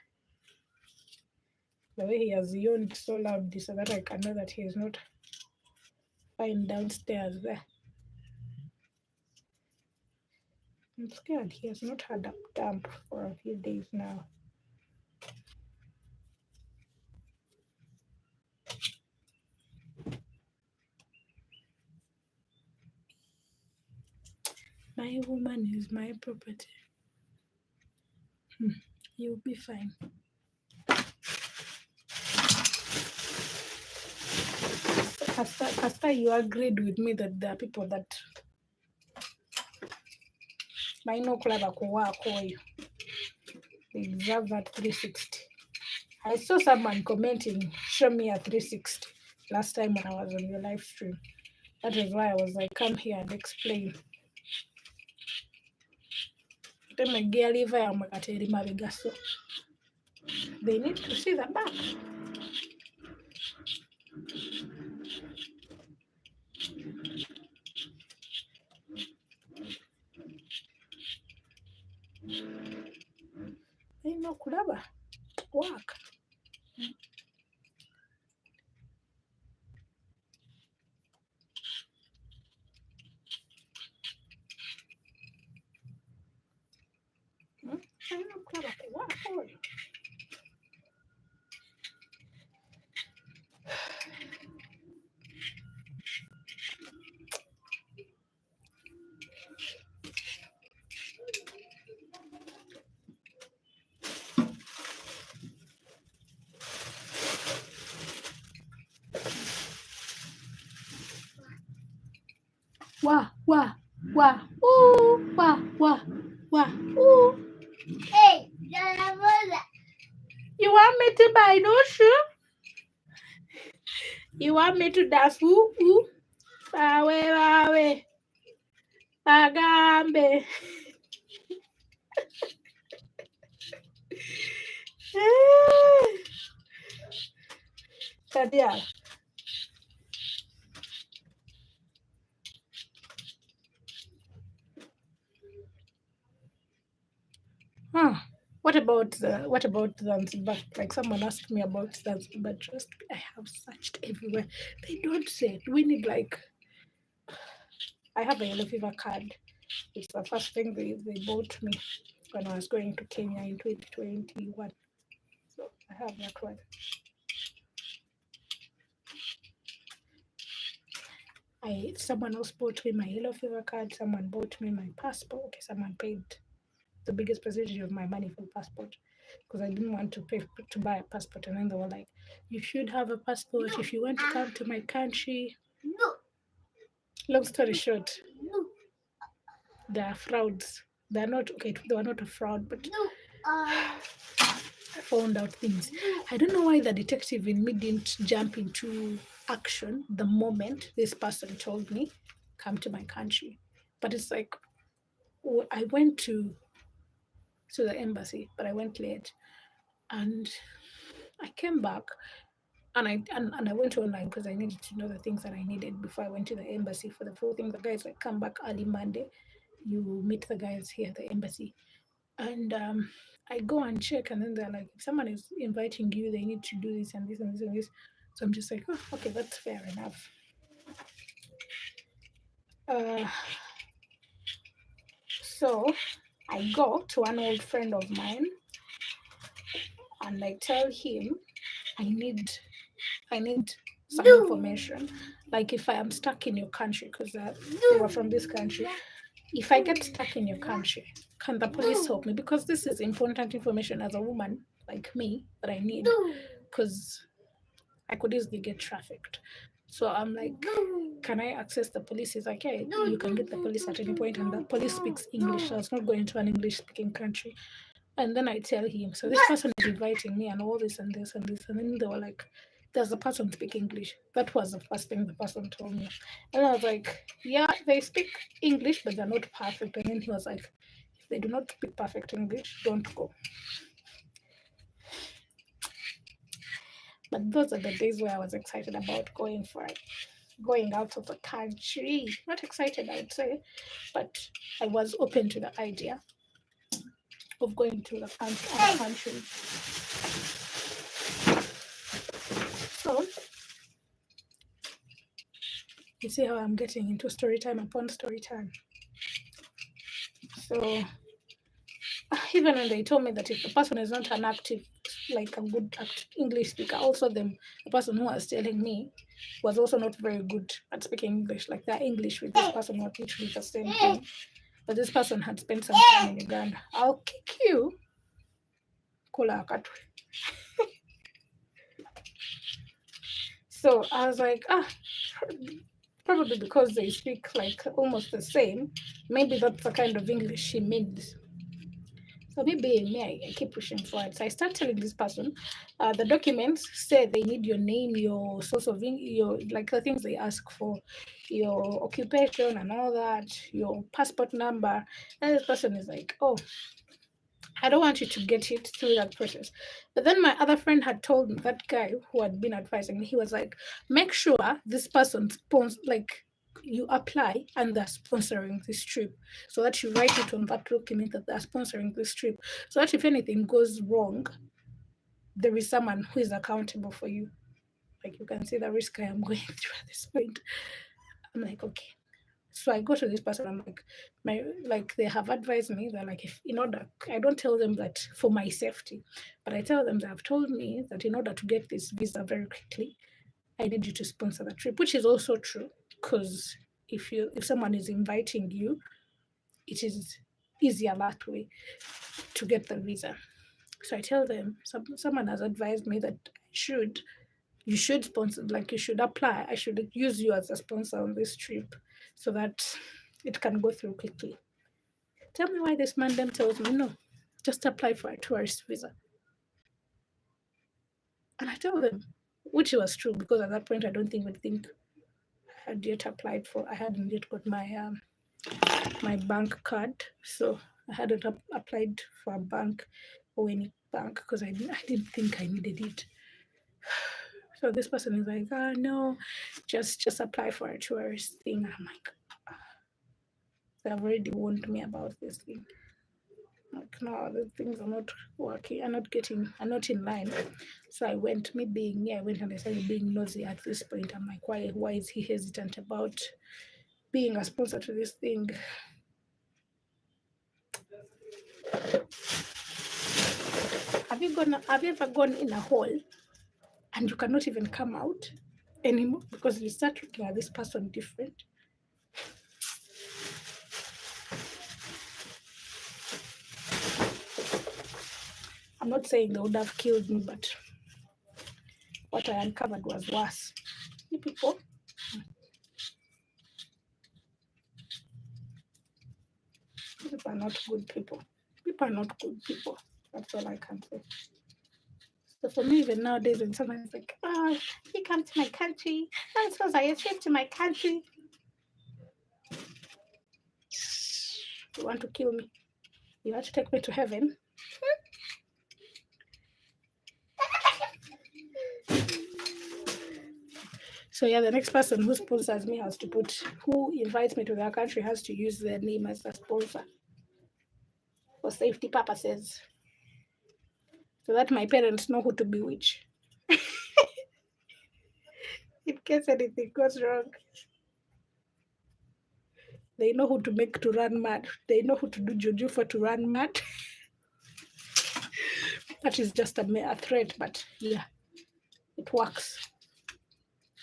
The way he has yawned so loudly so that I can know that he is not fine downstairs there. I'm scared he has not had a dump for a few days now. My woman is my property. You'll be fine. Pastor, you agreed with me that there are people that might not clever you. They deserve that 360. I saw someone commenting, show me a 360 last time when I was on your live stream. That is why I was like, come here and explain. They need to see the back. They know kulaba work. Ooh. Hey, you want me to buy no shoe? You want me to dance? Ooh. Bawe. Agambe. Kadia. What about Zanzibar? Like someone asked me about Zanzibar. Trust me, I have searched everywhere. They don't say it. We need I have a yellow fever card. It's the first thing they bought me when I was going to Kenya in 2021. So I have that one. Someone else bought me my yellow fever card. Someone bought me my passport. Someone paid the biggest percentage of my money for the passport because I didn't want to pay to buy a passport. And then they were like, "You should have a passport if you want to come to my country." No. Long story short, no. They are frauds. They're not okay. They were not a fraud, but no. I found out things. I don't know why the detective in me didn't jump into action the moment this person told me, come to my country. But it's like, I went to the embassy, but I went late, and I came back, and I went online because I needed to know the things that I needed before I went to the embassy for the full thing. The guys like, come back early Monday, you meet the guys here at the embassy, and I go and check, and then they're like, if someone is inviting you, they need to do this and this and this and this. So I'm just like, oh, okay, that's fair enough. Uh, so I go to an old friend of mine, and I tell him I need some information. Like if I am stuck in your country, because you are from this country, if I get stuck in your country, can the police help me? Because this is important information as a woman like me that I need, because I could easily get trafficked. So I'm like, can I access the police? He's like, yeah, you can get the police at any point, and the police speaks English. So I was not going to an English speaking country. And then I tell him, so this person is inviting me and all this and this and this. And then they were like, does the person speak English? That was the first thing the person told me. And I was like, yeah, they speak English, but they're not perfect. And then he was like, if they do not speak perfect English, don't go. But those are the days where I was excited about going for it, going out of the country. Not excited, I would say, but I was open to the idea of going to the country. So you see how I'm getting into story time upon story time. So even when they told me that if the person is not an active, like a good English speaker, also the person who was telling me was also not very good at speaking English. Like their English with this person was literally the same thing. But this person had spent some time in Uganda. I'll kick you. Kula akatwe. So I was like, probably because they speak like almost the same, maybe that's the kind of English she means. So maybe me, I keep pushing forward. So I start telling this person, the documents say they need your name, your source of your like the things they ask for, your occupation and all that, your passport number. And this person is like, oh, I don't want you to get it through that process. But then my other friend had told me, that guy who had been advising me, he was like, make sure this person like you apply and they're sponsoring this trip, so that you write it on that document that they're sponsoring this trip, so that if anything goes wrong, there is someone who is accountable for you. Like you can see the risk I am going through at this point. I'm like, okay. So I go to this person, I'm like, they have advised me that, like, if in order, I don't tell them that for my safety, but I tell them they have told me that in order to get this visa very quickly, I need you to sponsor the trip, which is also true, because if someone is inviting you, it is easier that way to get the visa. So I tell them, someone has advised me that you should sponsor, like you should apply. I should use you as a sponsor on this trip so that it can go through quickly. Tell me why this man then tells me, no, just apply for a tourist visa. And I tell them, which was true, because at that point I don't even think I had yet applied for, I hadn't yet got my bank card. So I hadn't applied for a bank or any bank because I didn't think I needed it. So this person is like, no, just apply for a tourist thing. I'm like, they have already warned me about this thing. Like, no, the things are not working, are not in line. So I went, I went and I started being nosy at this point. I'm like, why is he hesitant about being a sponsor to this thing? Have you ever gone in a hole and you cannot even come out anymore because you start looking at this person different? I'm not saying they would have killed me, but what I uncovered was worse. You people are not good people. People are not good people. That's all I can say. So for me, even nowadays, when someone's like, "Oh, you come to my country, I'm supposed I trip to my country," you want to kill me? You want to take me to heaven? So yeah, the next person who sponsors me has to who invites me to their country has to use their name as a sponsor for safety purposes, so that my parents know who to bewitch in case anything goes wrong. They know who to make to run mad. They know who to do juju for to run mad. That is just a threat, but yeah, it works.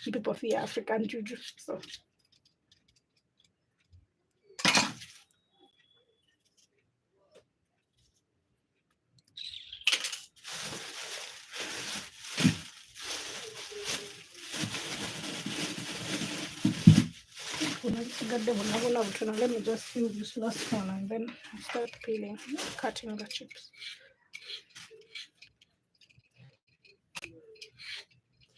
People fear African juju, so. Let me just use this last one and then start peeling, cutting the chips.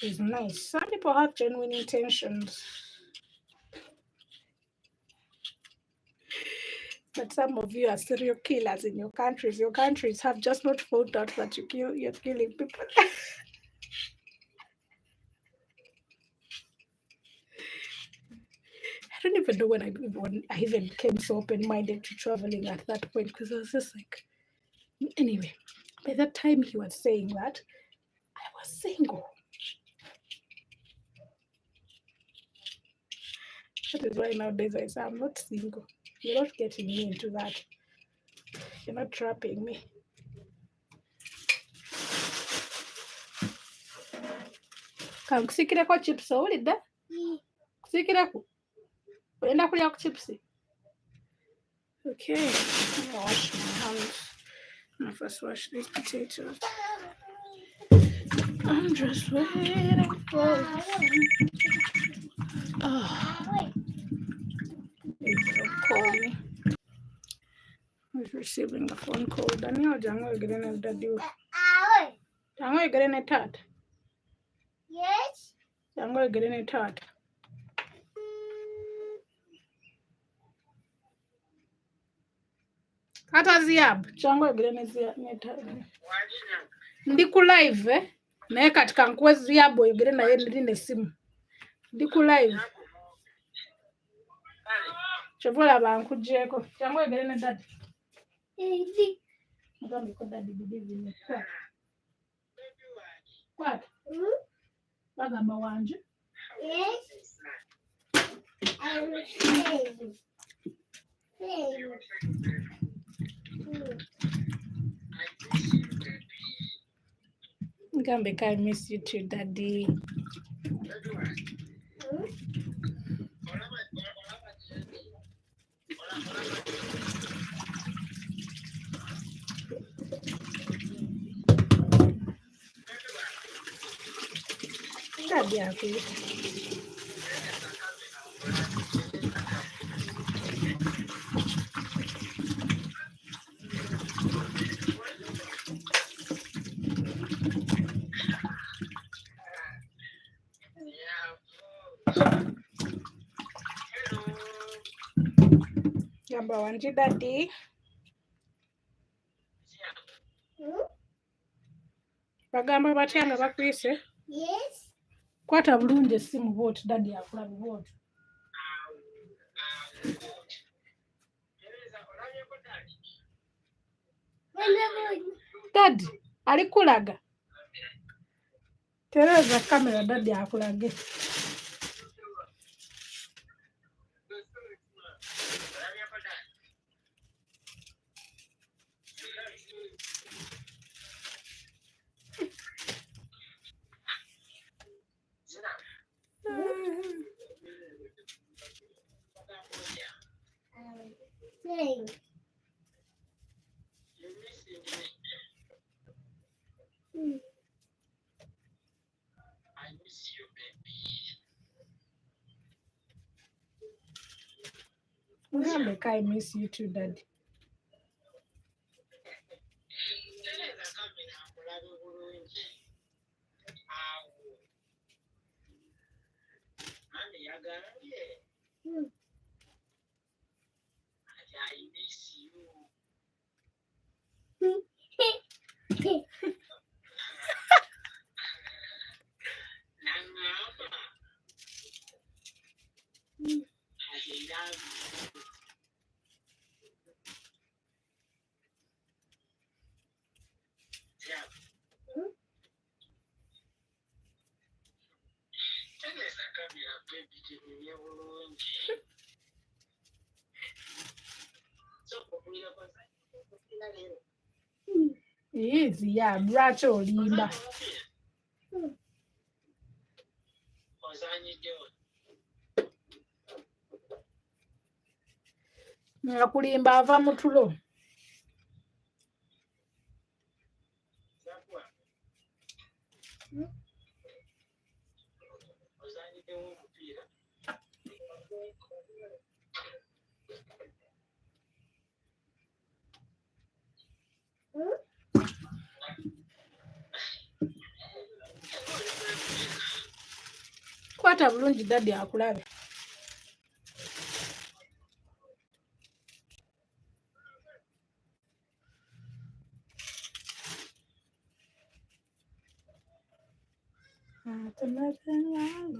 It's nice. Some people have genuine intentions, but some of you are serial killers in your countries. Your countries have just not found out that you're killing people. I don't even know when I even became so open-minded to traveling at that point, because I was just like, anyway, by that time he was saying that, I was single. That is why nowadays I say I'm not single. You're not getting me into that. You're not trapping me. Kankusikireko chips owulidde? Kusikireko? Oyenda kulya ku chips? Okay, I'm gonna wash my hands. I'm gonna first wash these potatoes. I'm just waiting for don't call me. Who's receiving a phone call? Daniel, Jango, you're getting a daddy. Jango, you're getting a tat. Yes. Jango, you're getting a tat. Hata ziab. Jango, you're getting a tat. Ndi ku live naye kati kankuwe ziab oyogere naye ndine simu. Ndi ku live. Chovola bankugyeko. Jango, you're getting a daddy. Mugambe ko daddy bibizine. What? Bagamba wanje. Yes. I will sing. Mugambe, I miss you too, daddy. Daddy, happy. Gamba wanje daddy. Bagamba batya nga bakwise? Yes. Kwata bulungi essimu bwoti daddy akulaba bwoti. Daddy alikulaga. Tereza kamera daddy akulage. I miss you too, daddy. Easy, yeah, bracho limba. Ngakulimba ava mu tulo. Kwata bulungi daddy akulabe.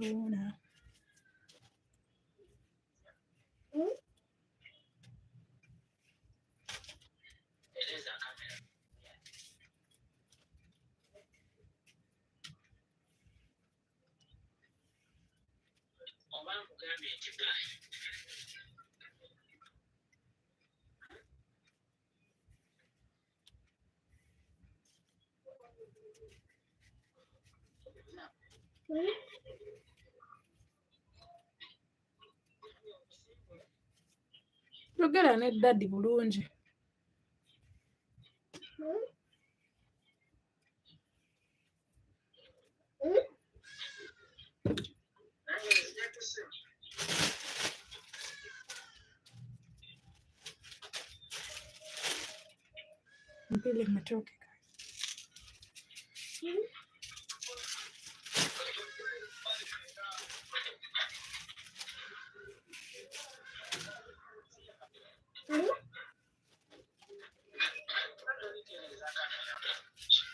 Lorna. Yogera ne daddy bulungi. Mpile matoke.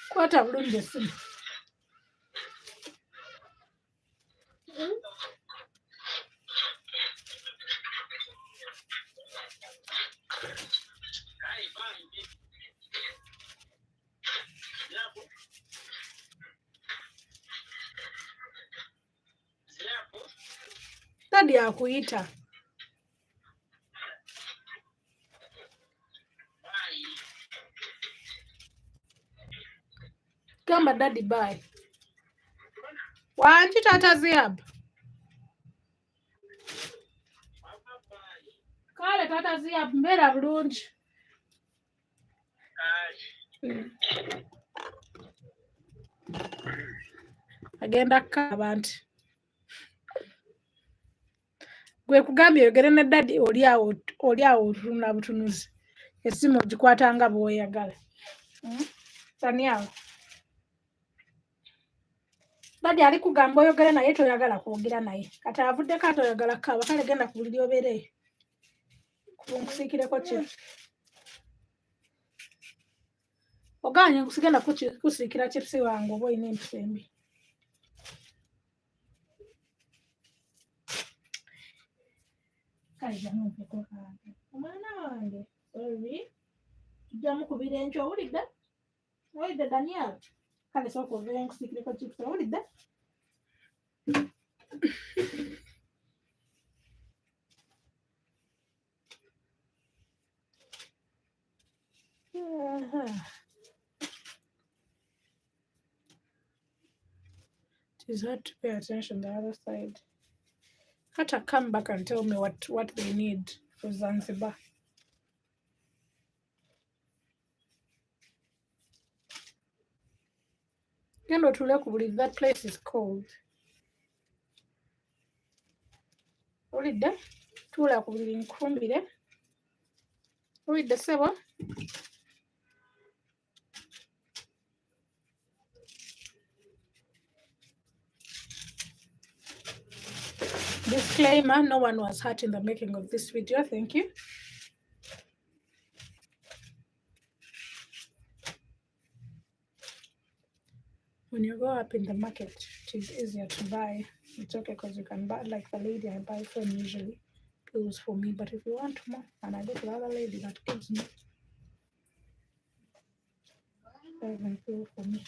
Kwata bulungi esimu. Daddy akuyita. Gamba daddy bye. Wanchi tata Ziab. Kale tata Ziab mbera bulungi. Agenda kukaba nti gwe kugambye oyogere ne daddy oli awo otunula butunuzi. Essimu ogikwata nga bw'oyagala. Taniawo. Daddy ali kugamba oyogere naye toyagala kwogera naye. Kati avuddeko ate oyagala kukaba kale genda ku buliri obeereyo. Nkusiikireko chips. Oganye nkusigenda kusiikira chips wange oba oyina empisa embi. Kale jamumpeko kange. Omwana wange. Sorry. Tujja mukubira enkyo owulidde? Owulidde Daniel? Kale sooka oveeyo nkusiikireko chips owulidde? It is hard to pay attention to the other side. Hata come back and tell me what they need for Zanzibar. Gendo tule ku buliri, that place is cold. Olidde? Tuula ku buliri nkufumbire. Olidde ssebo? Disclaimer, no one was hurt in the making of this video. Thank you. When you go up in the market, it is easier to buy. It's okay because you can buy, like the lady I buy from usually pills for me. But if you want more, and I go to the other lady that gives me, even pill for me.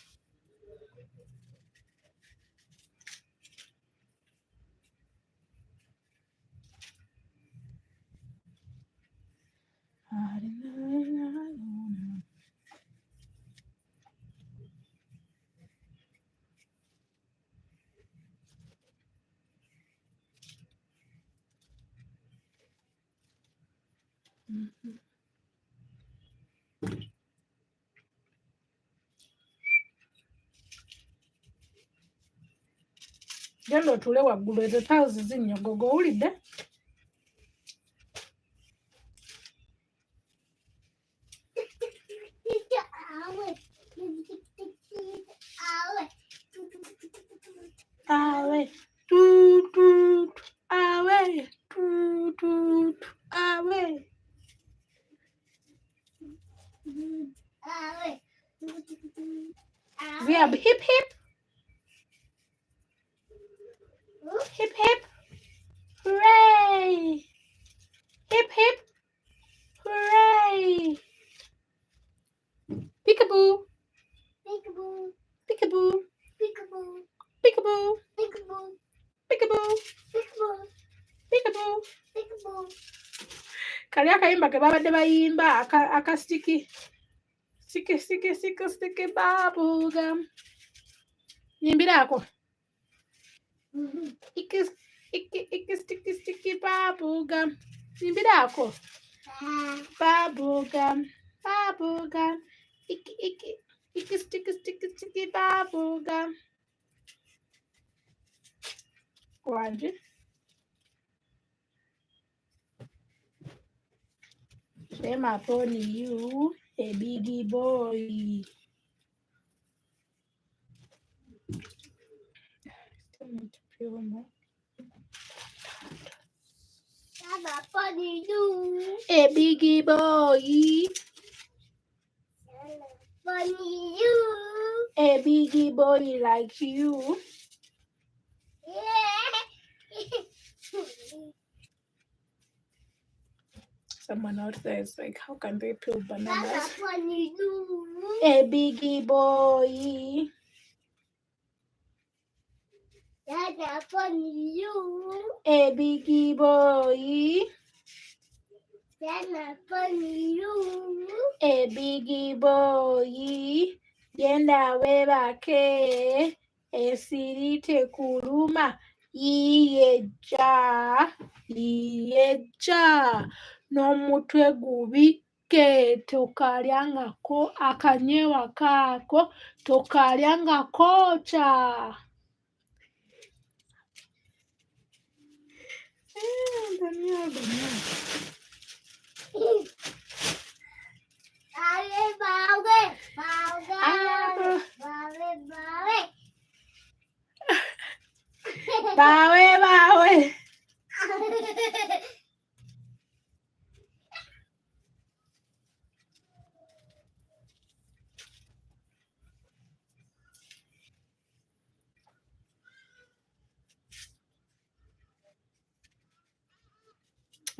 Genda otuule waggulu, ezo tiles zinnyogoga, owulidde? Awe, toot toot, awe, toot toot, awe. Ziab, hip hip, hip hip, hooray! Hip hip, hooray! Peekaboo, peekaboo, peekaboo, peekaboo, peekaboo, peekaboo, peekaboo, peekaboo, peekaboo, peekaboo. Kali akayimba ke babadde bayimba aka sticky bubblegum. Nyimbirako. Sticky bubblegum. Nyimbirako. Bubblegum. Sticky bubblegum. Wanje. Shame upon you, a biggie boy. Still need to peel more. Shame upon you, a biggie boy. Shame upon you, a biggie boy like you. Someone out there is like, how can they peel bananas? A biggie boy. A biggie boy. A biggie boy. Yenda webake. Esirite kuluma. Iyeja. N'omutwe gubike tokalyangako akanyewa kako tokalyangako cha. Bawe.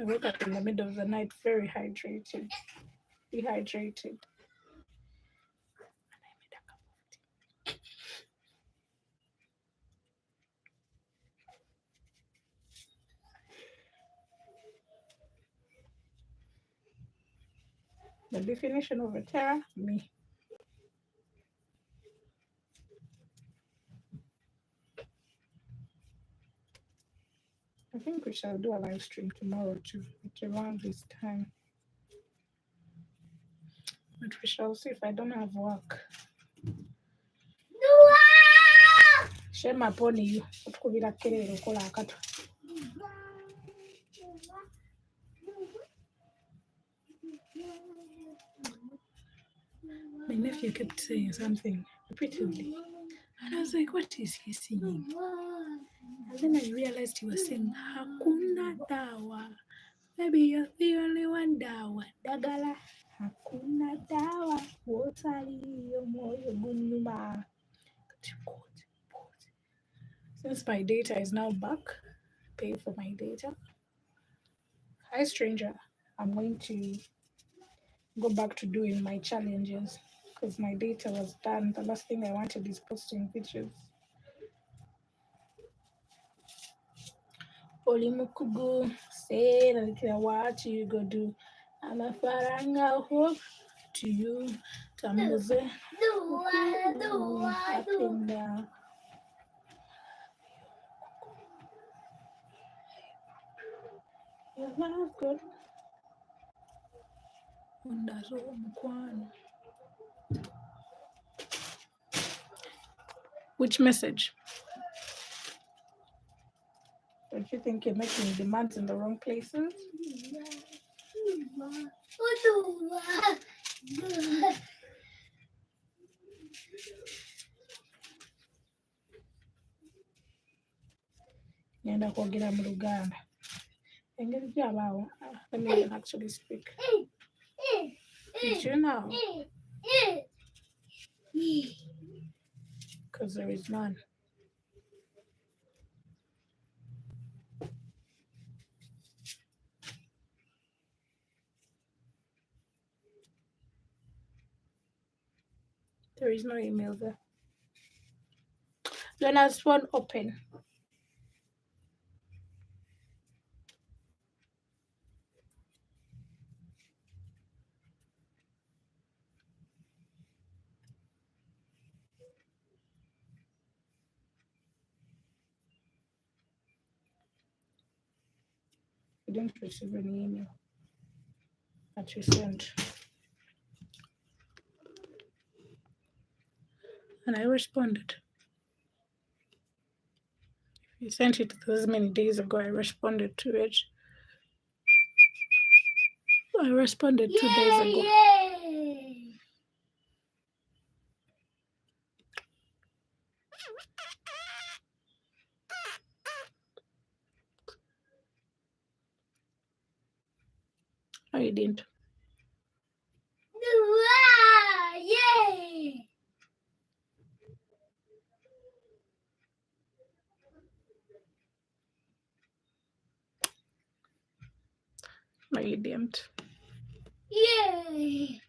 I woke up in the middle of the night very dehydrated. The definition of a terror, me. I think we shall do a live stream tomorrow too, at around this time. But we shall see if I don't have work. Shame upon you. My nephew kept saying something repeatedly. And I was like, what is he singing? And then I realized he was saying, Hakuna dawa. Maybe you're the only one dawa. Dagala. Hakuna dawa. Wotaliyo moyo gunyuma. Since my data is now back, pay for my data. Hi, stranger. I'm going to go back to doing my challenges because my data was done. The last thing I wanted is posting pictures. Olimukugu, say what you go do. I'm a faranga hope to you. Tamuze. Up and down. You're not good. Which message? Don't you think you're making demands in the wrong places? Let me even actually speak. Did you know? Because there is none. There is no email there. Lorna's phone open. I didn't receive any email that you sent. And I responded. You sent it those many days ago. I responded to it. I responded 2 days ago. No, you didn't. No, you didn't. Yay!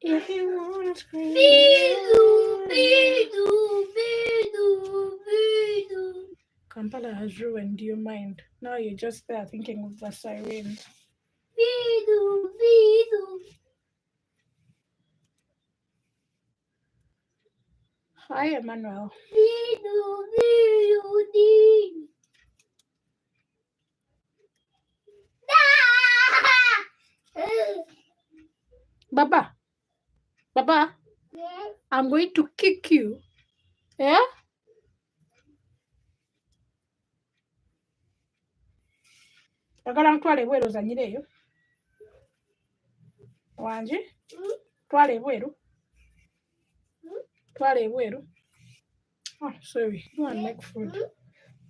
If you want to scream, Kampala has ruined your mind. Now you're just there thinking of the sirens. Hi, Emmanuel. Baba. Baba. Yes. I'm going to kick you. Yeah? Agala ntwale ebweru ozanyireyo. Wanji? Twale ebweru. Twale ebweru. Oh, sorry. Go and make food.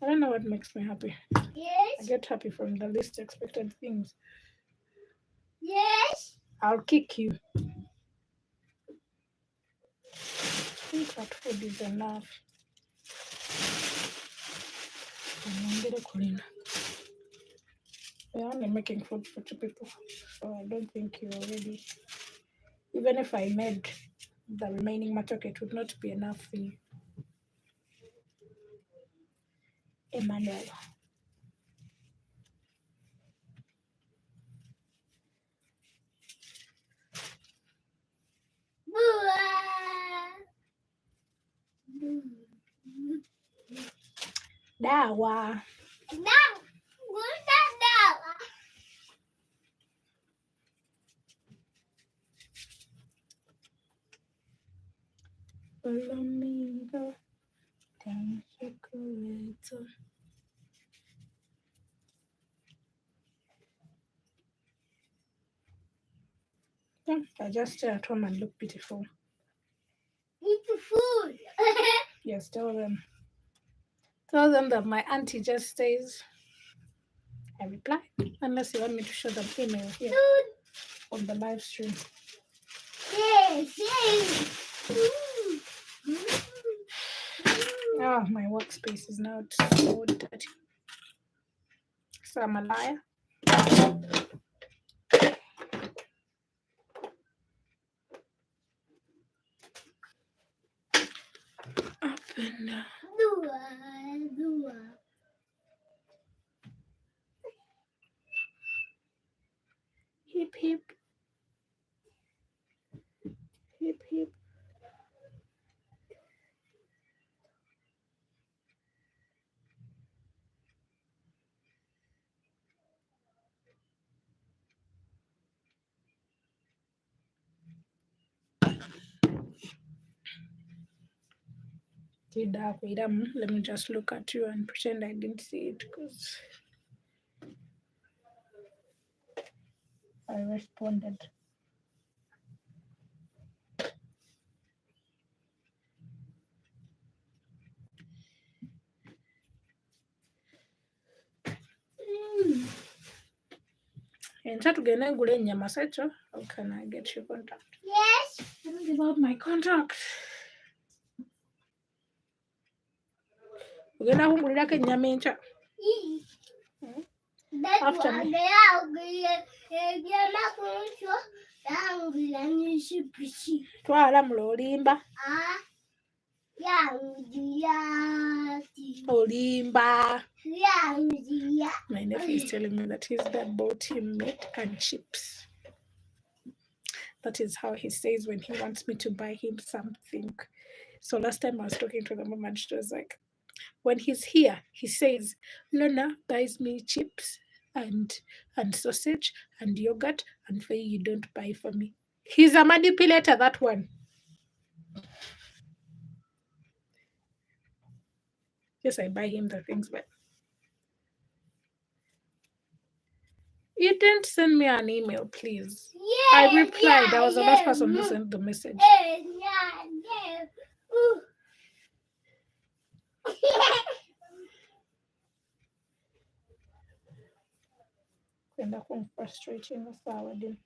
I don't know what makes me happy. Yes. I get happy from the least expected things. Yes. I'll kick you. I think that food is enough. We're only making food for 2 people, so I don't think you're ready. Even if I made the remaining matoke, it would not be enough for you. Emmanuel. Dawa. Follow me, go down the corridor. I just stay at home and look beautiful. Beautiful. Yes, tell them. Tell them that my auntie just says, I reply, unless you want me to show them email here on the live stream. Yes, Oh, my workspace is now so dirty. So I'm a liar. Up and down. Dua. Hip, hip. Hip, hip. Let me just look at you and pretend I didn't see it because I responded. And try to get a good in Yamasecho. How can I get your contact? Yes. Let me give out my contact. We're gonna hungry like a Yamencha. After me. Twala mulolimba. Olimba. My nephew is telling me that his dad bought him meat and chips. That is how he says when he wants me to buy him something. So last time I was talking to the mom and she was like, when he's here, he says, Lorna buys me chips and sausage and yogurt, and for you don't buy for me. He's a manipulator, that one. Yes, I buy him the things, but you didn't send me an email, please. Yeah, I replied. I was the last person who sent the message. Kwenda kumfrustrating sawa din.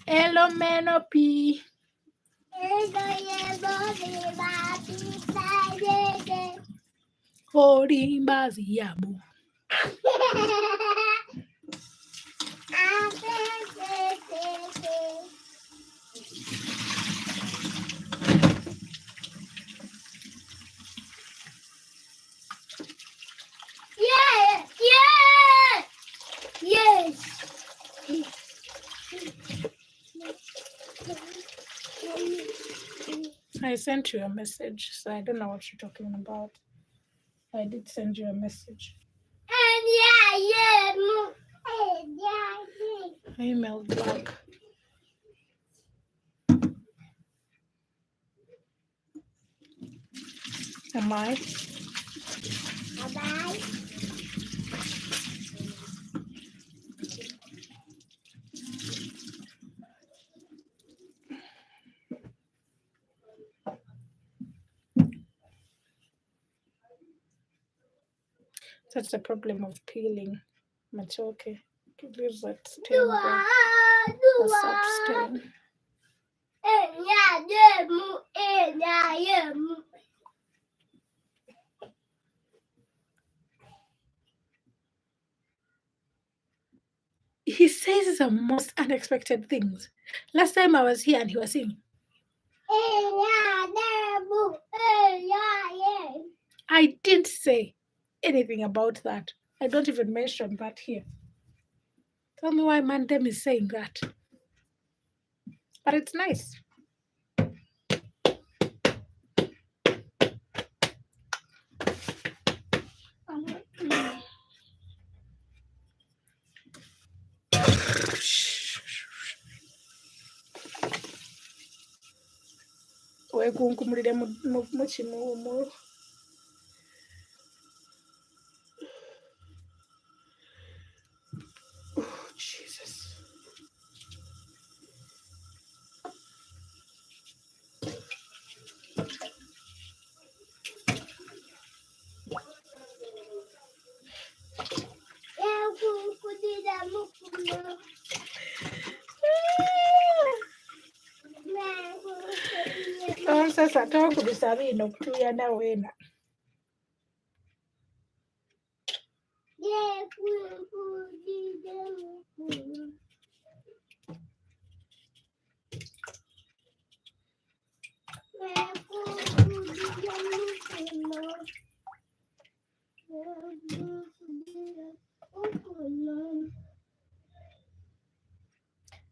Hello, Menopi. Horimbazi yabu. Yes. I sent you a message, so I don't know what you're talking about. I did send you a message. I emailed back. Am I? That's the problem of peeling. It's okay. It leaves that stain there. A soft stain. He says the most unexpected things. Last time I was here and he was saying, I didn't say anything about that. I don't even mention that here. Tell me why Mandem is saying that. But it's nice. Wekunkumulire mu kimuumulu. Oh, Jesus. Sasa tokubisa bino kutuyana wena.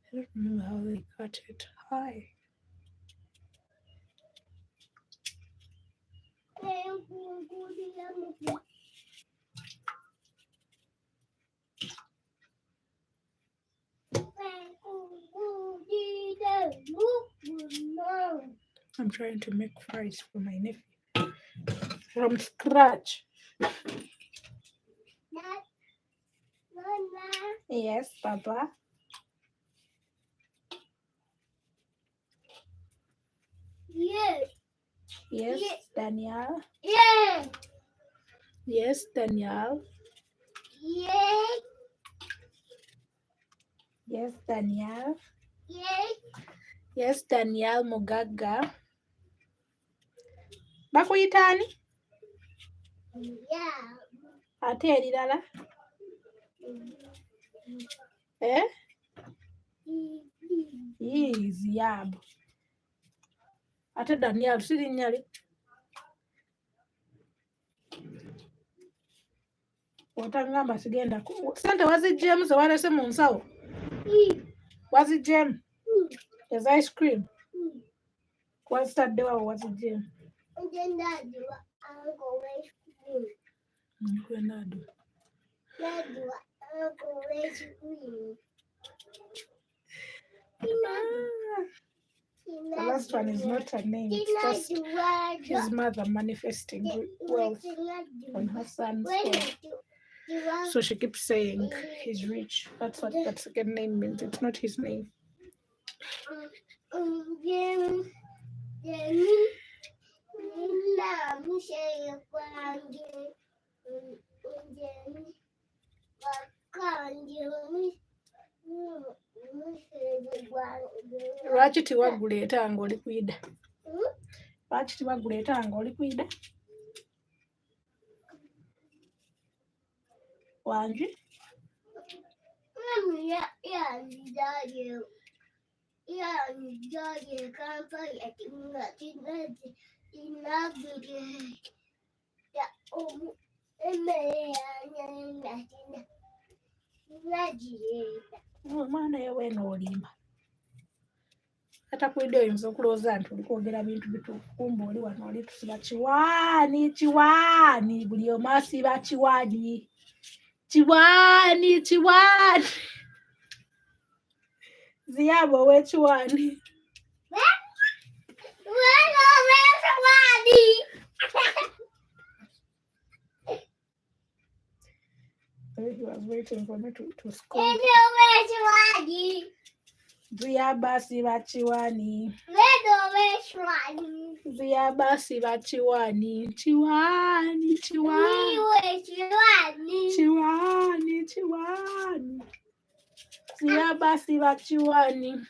I don't remember how they cut it. Hi. I'm trying to make fries for my nephew from scratch. Yes, Papa. Yes. Yes, Daniel. Yes. Yes, Daniel. Yes. Yes, Daniel. Yes. Yes, Daniel Mugaga. Bakuyitani? Yeah. Ate erirala? Eh? Yes, yab. Ate Daniel sirinyali. Otangamba sigenda. Sente wazijjemu ze walese mu nsawo. Wazijjemu. There's ice cream. Wazitaddewo wazijjemu. Gwenado. The last one is not her name. It's just his mother manifesting wealth on her son's head. So she keeps saying he's rich. That's what that second name means. It's not his name. Lwaki tiwaguleeta ng'oli kwida? Lwaki tiwaguleeta ng'oli kwida? Wangi? Omwana yeweena olimba. Atakwidde oyinza okulowooza nti oli kwogera bintu bituufu kumbe oli wano oli tusiba kiwaani buli omu asiba kiwaani Ziyaba ow'ekiwaani. He was waiting for me to scold. Ziyaba asiba kiwaani. Ziyaba asiba kiwaani. Kiwaani. Ziyaba asiba kiwaani.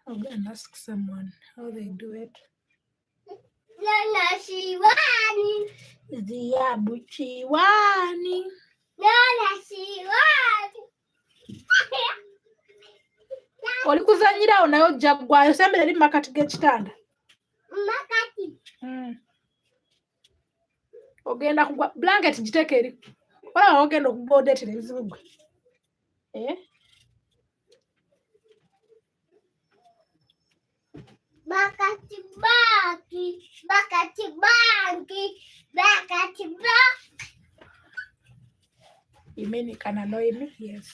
I'll go and ask someone how they do it. Ziyabu kiwaani. Oli kuzanyirawo naye ojja ggwayo sembera eri mu makati g'ekitanda. Ogenda kugwa blanket giteeka eri Wala ogenda okuba odeetera ebizibu gwe. Bakati baki, bakati baki, bakati baki. You mean you can annoy me? Yes.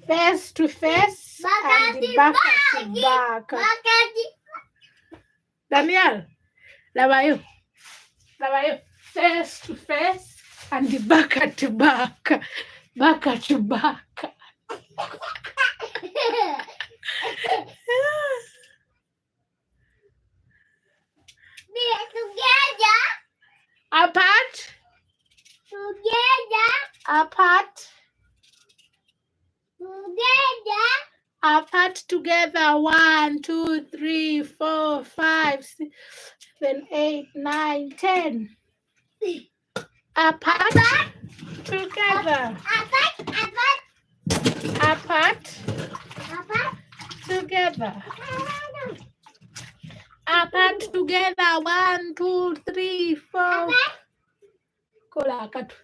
Face to face and back to back. Bakati. Daniel, labayo. Face to face and back to back. Back to back. They're together. Apart. Together. Apart. Together. Apart together. 1, 2, 3, 4, 5, 6, 7, 8, 9, 10. Apart together. Apart together. Apart together. 1, 2, 3, 4. Kola katu.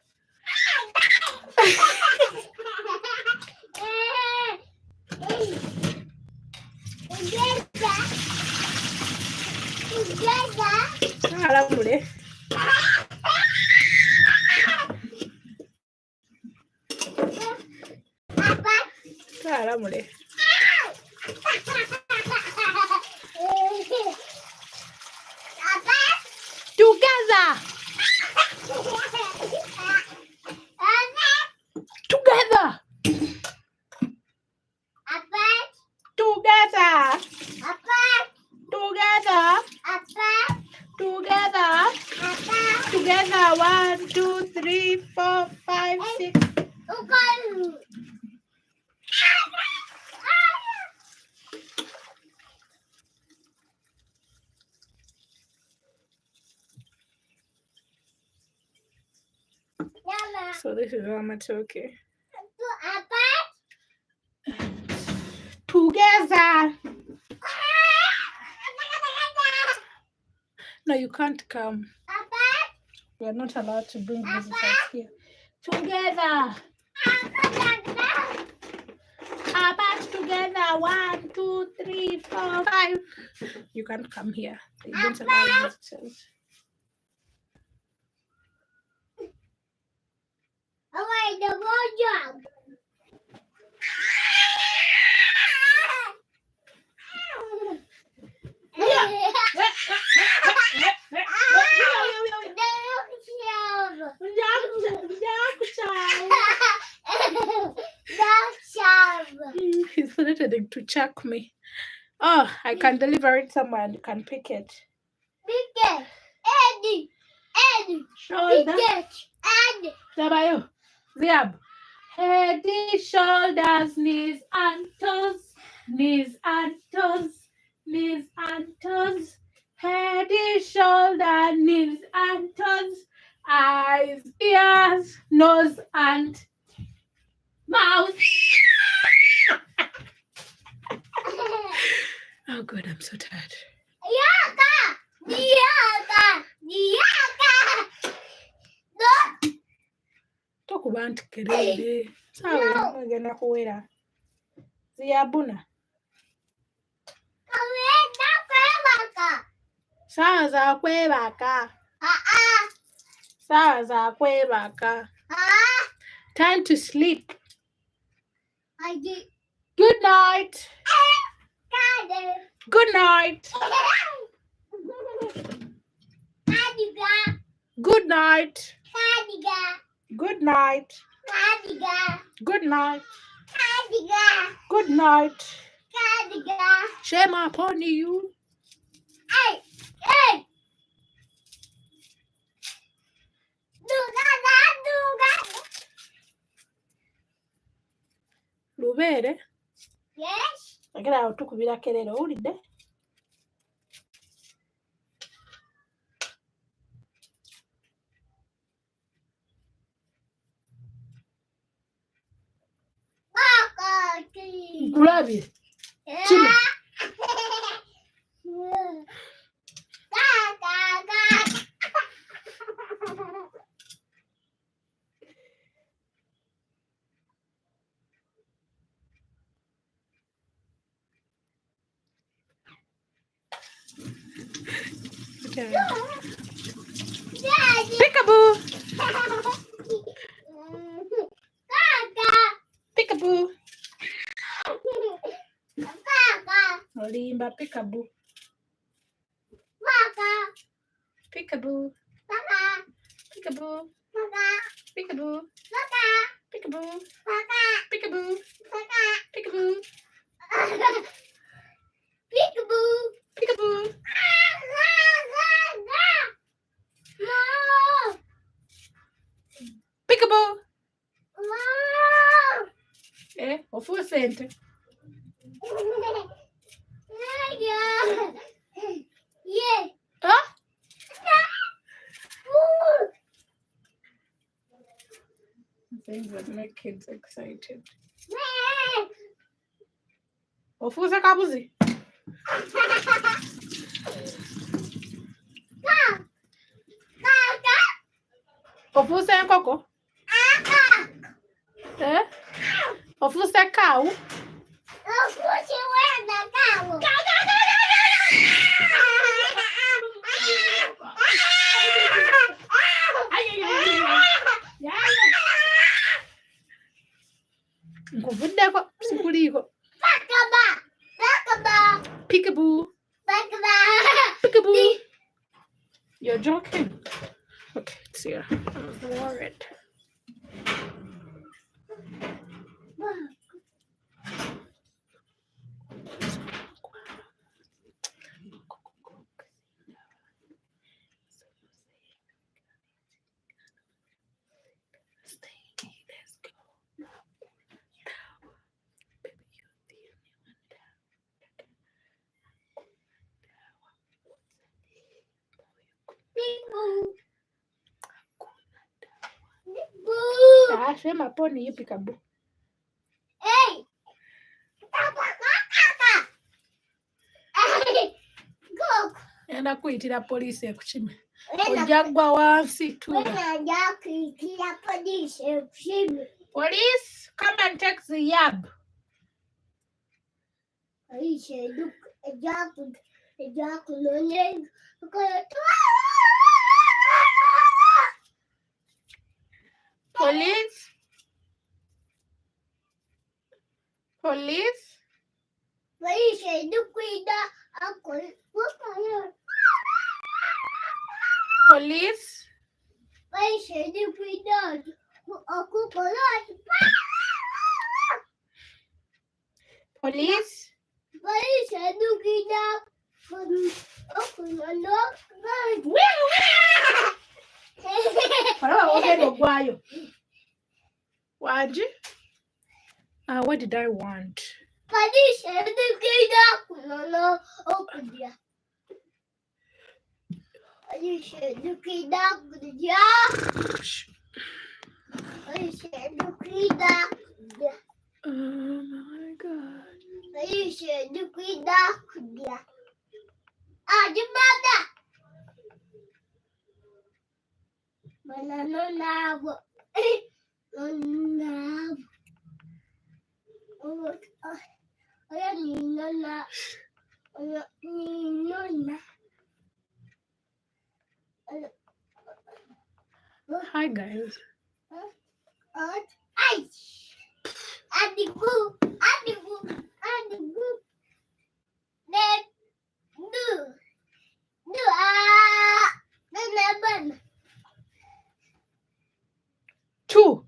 Alamule. Alamule. Together. Together. Together. Together. Together. Together. 1, 2, 3, 4, 5, 6. So this is Ramatoke. Together. No, you can't come. We are not allowed to bring visitors here. Together. Apart together. 1, 2, 3, 4, 5. You can't come here. They don't allow visitors. He's threatening to chuck me. Oh, I can deliver it somewhere and you can pick it. Shoulder. Zabayo. Ziab. Head, shoulders, knees and toes. Knees and toes. Knees and toes. Head, shoulder, knees and toes. Eyes, ears, nose and mouth. Oh God, I'm so tired. Tokuba nti kerende. Sawa ngenda kuwera. Ziyabuna. Sawa za kwebaka. Sawa za kwebaka. Time to sleep. Good night. Good night. Good night. Good night. Good night. Good night. Shame upon you. Lubeere. Yes. Agera awo tukubira kerere owulidde? Nkulabye. Kino. Daddy. Peekaboo. Kaka. Peekaboo. Kaka. Olimba peekaboo. Kaka. Peekaboo. Kaka. Peekaboo. Kaka. Peekaboo. Kaka. Peekaboo. Kaka. Peekaboo. Kaka. Peekaboo. Peekaboo. Peekaboo. Mom. Peekaboo. Mom. Ofuna sente. Yeah. Huh? Things that make kids excited. Ofuza kabuzi. Ofuza enkoko. Ofuza cow. Nkuvuddeko sikuliiko. Peekaboo. Peekaboo. You're joking. Okay, it's here. I was worried. Let's go. Baby, you're the only one down. Sema poni hiyo peekaboo. Hey! Go! Enda kuyitira poliisi ekukime. Ojja kugwa wansi tuula. Police, come and take the yab. Police. Police. Police. Police. Olaba ogenda ogwayo. Wangi? What did I want? Oh my God. Hi guys. Two.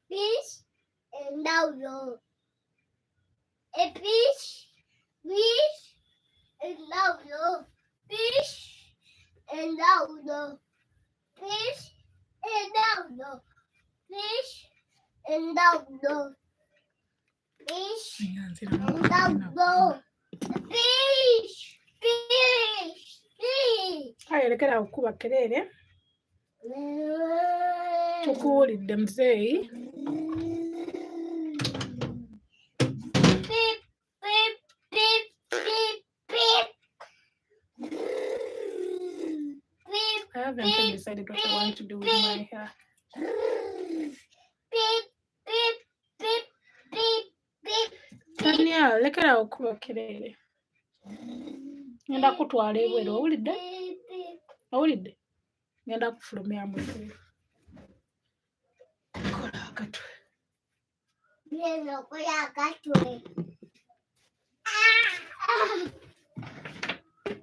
Fish and now a fish, and now fish and now fish and now fish and now fish and now fish. Aye, lekera okuba kelele. Tukuwulidde muzeeyi. Beep, beep, beep, beep, beep. Beep, I haven't even decided what I want to do with my hair. beep, beep, beep, beep, beep. Daniel, lekera okuba kelele. Ngenda kutwala ebweru, owulidde? Beep, beep. Owulidde? Ngenda kufulumyamu ebweru. Kola akatwe. Neno kola katwe.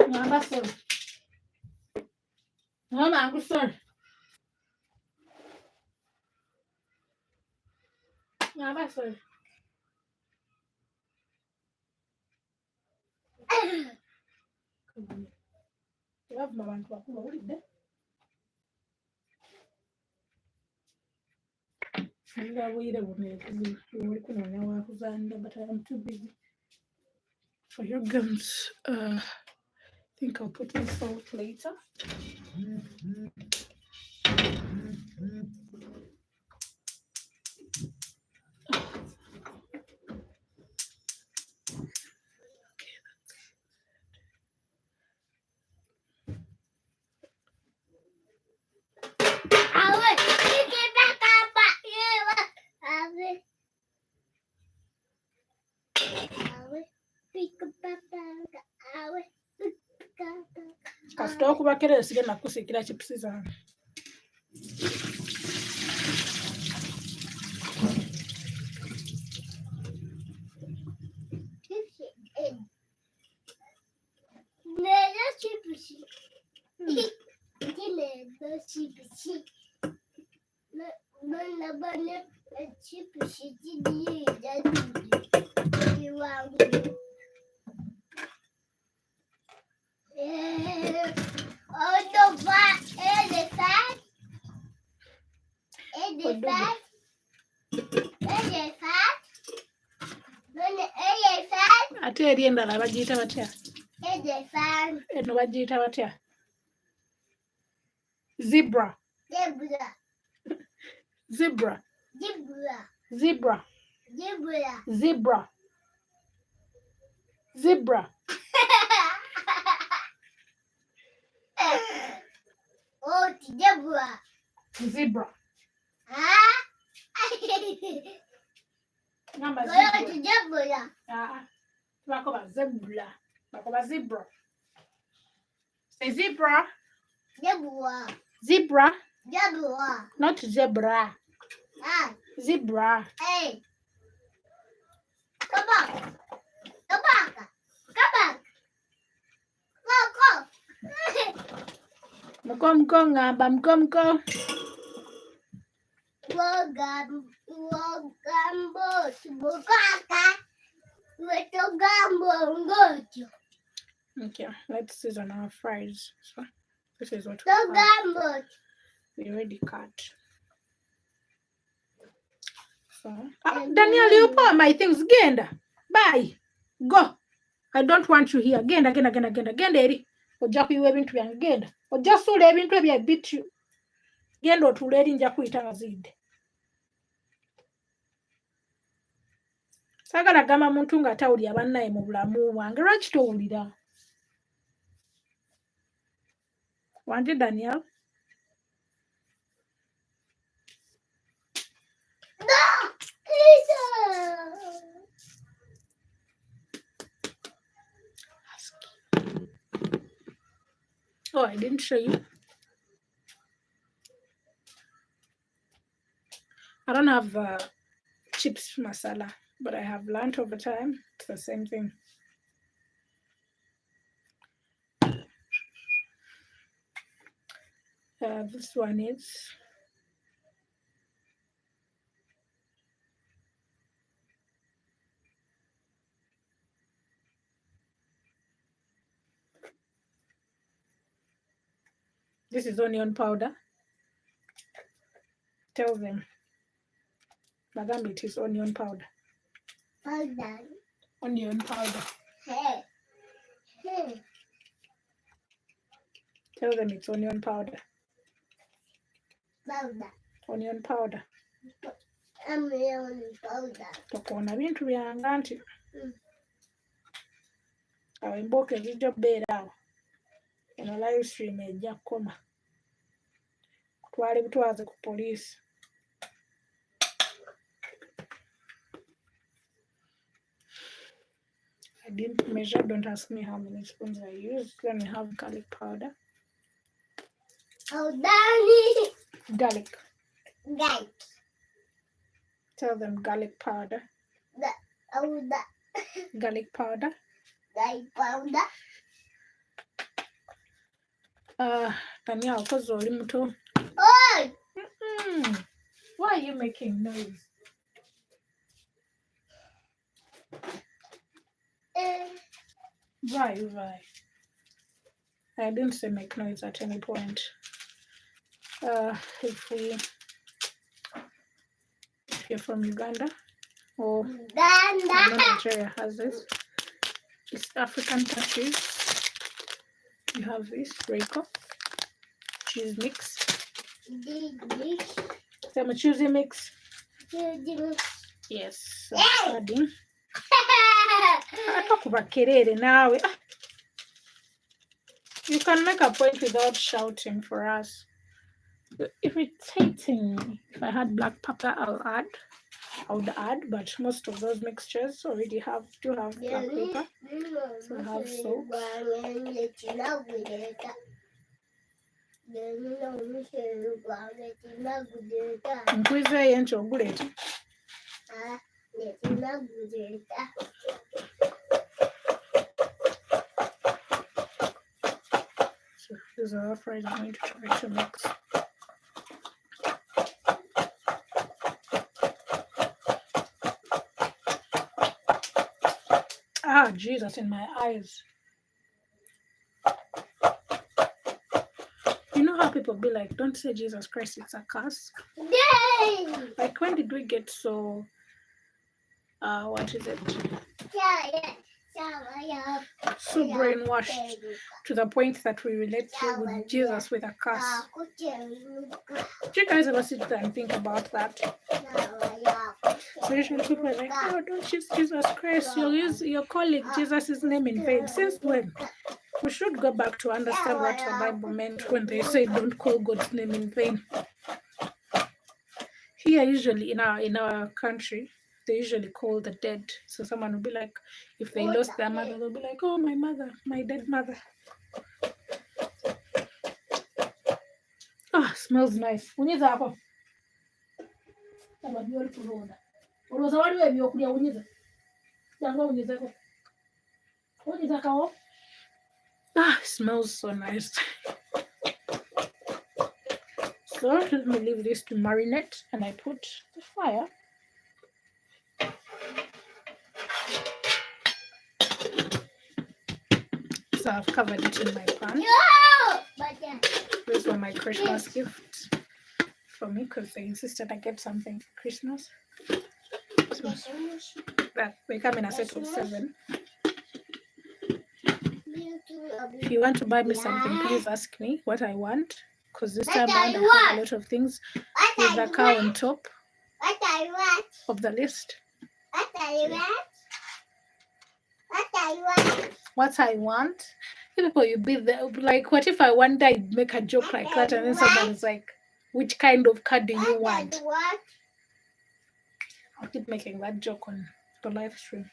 Ngamba sorry. Ngamba sorry. Ngamba sorry. Tebavuma abantu bakulu, owulidde? Ngira bwire buno oli kunoonya wakuzanira, but I'm too busy for your gums. I think I'll put in salt later. Kasita okuba kelele sige nakusiikira chipusi zange. Ate eri endala bagiyita batya? Eno bagiyita batya? Zebra. Zebra. Zebra. Zebra. Zebra. Oh, Deborah. Zebra. Ah? Ngamba Go zebra. to Deborah. Bakoba zebra. Bakoba zebra. Say zebra. Deborah. Zebra. Deborah. Not zebra. Ah, Zebra. hey. Come back. Come back. Come back. Go. Mko ngamba mko. Wogambo. Bukaka. Wetogambo. Ngojo. Okay, let's season our fries. So this is what we have. Togambo. We already cut. So Daniel, you pour my things. Genda. Bye. Go. I don't want you here. Genda. Genda eri. Ojja kuyiwa ebintu byange. Genda. Ojja suula ebintu ebyo ebityu. Genda otuule eri nja kuyita nga zidde. Saagala gamba muntu nga tawulira bannaye mu bulamu bwange. Lwaki towulira? Wanje Daniel? No. Oh, I didn't show you. I don't have chips masala, but I have learned over time. It's the same thing. This one is onion powder. Tell them. Madam, it is onion powder. Powder. Onion powder. Hey. Hey. Tell them it's onion powder. Powder. Onion powder. Onion powder. Tokoona bintu byanga nti awo embooko ezijja kubeera awo eno livestream ejja kukoma twale butwaze ku poliisi. I didn't measure. Don't ask me how many spoons I used. Then we have garlic powder. Garlic. Garlic. Tell them garlic powder. Garlic powder. Garlic powder. Tanya, because oli muto. Oi! Why are you making noise? Why? I didn't say make noise at any point. If you're from Uganda or Nigeria has this. East African countries, you have this Reiko cheese mix. Some cheesy mix. Yes. So adding. I talk about kerere now. You can make a point without shouting for us. Irritating me. If I had black pepper, I would add, but most of those mixtures already have black pepper. So I have salt. Nkwize yencho oguleta. So these are our fries I'm going to try to mix. Jesus, in my eyes. You know how people be like, don't say Jesus Christ, it's a curse? Yay! Like, when did we get so, what is it? So brainwashed to the point that we relate with Jesus with a curse. Do you guys ever sit there and think about that? So usually people are like, oh, don't use Jesus Christ, you're calling Jesus' name in vain. Since when? We should go back to understand what the Bible meant when they say don't call God's name in vain. Here, usually in our country, they usually call the dead. So someone will be like, if they lost their mother, they'll be like, oh, my mother, my dead mother. Ah, smells nice. Smells so nice. So let me leave this to marinate, and I put the fire. So I've covered it in my pan. These were my Christmas gifts for me because they insisted I get something for Christmas. So that they come in a set of 7. If you want to buy me something, please ask me what I want, because this time around I have a lot of things with the cow on top of the list. What I want? People, you be there, like, what if I one day make a joke like that and then someone's like, which kind of car do you want? I'll keep making that joke on the live stream.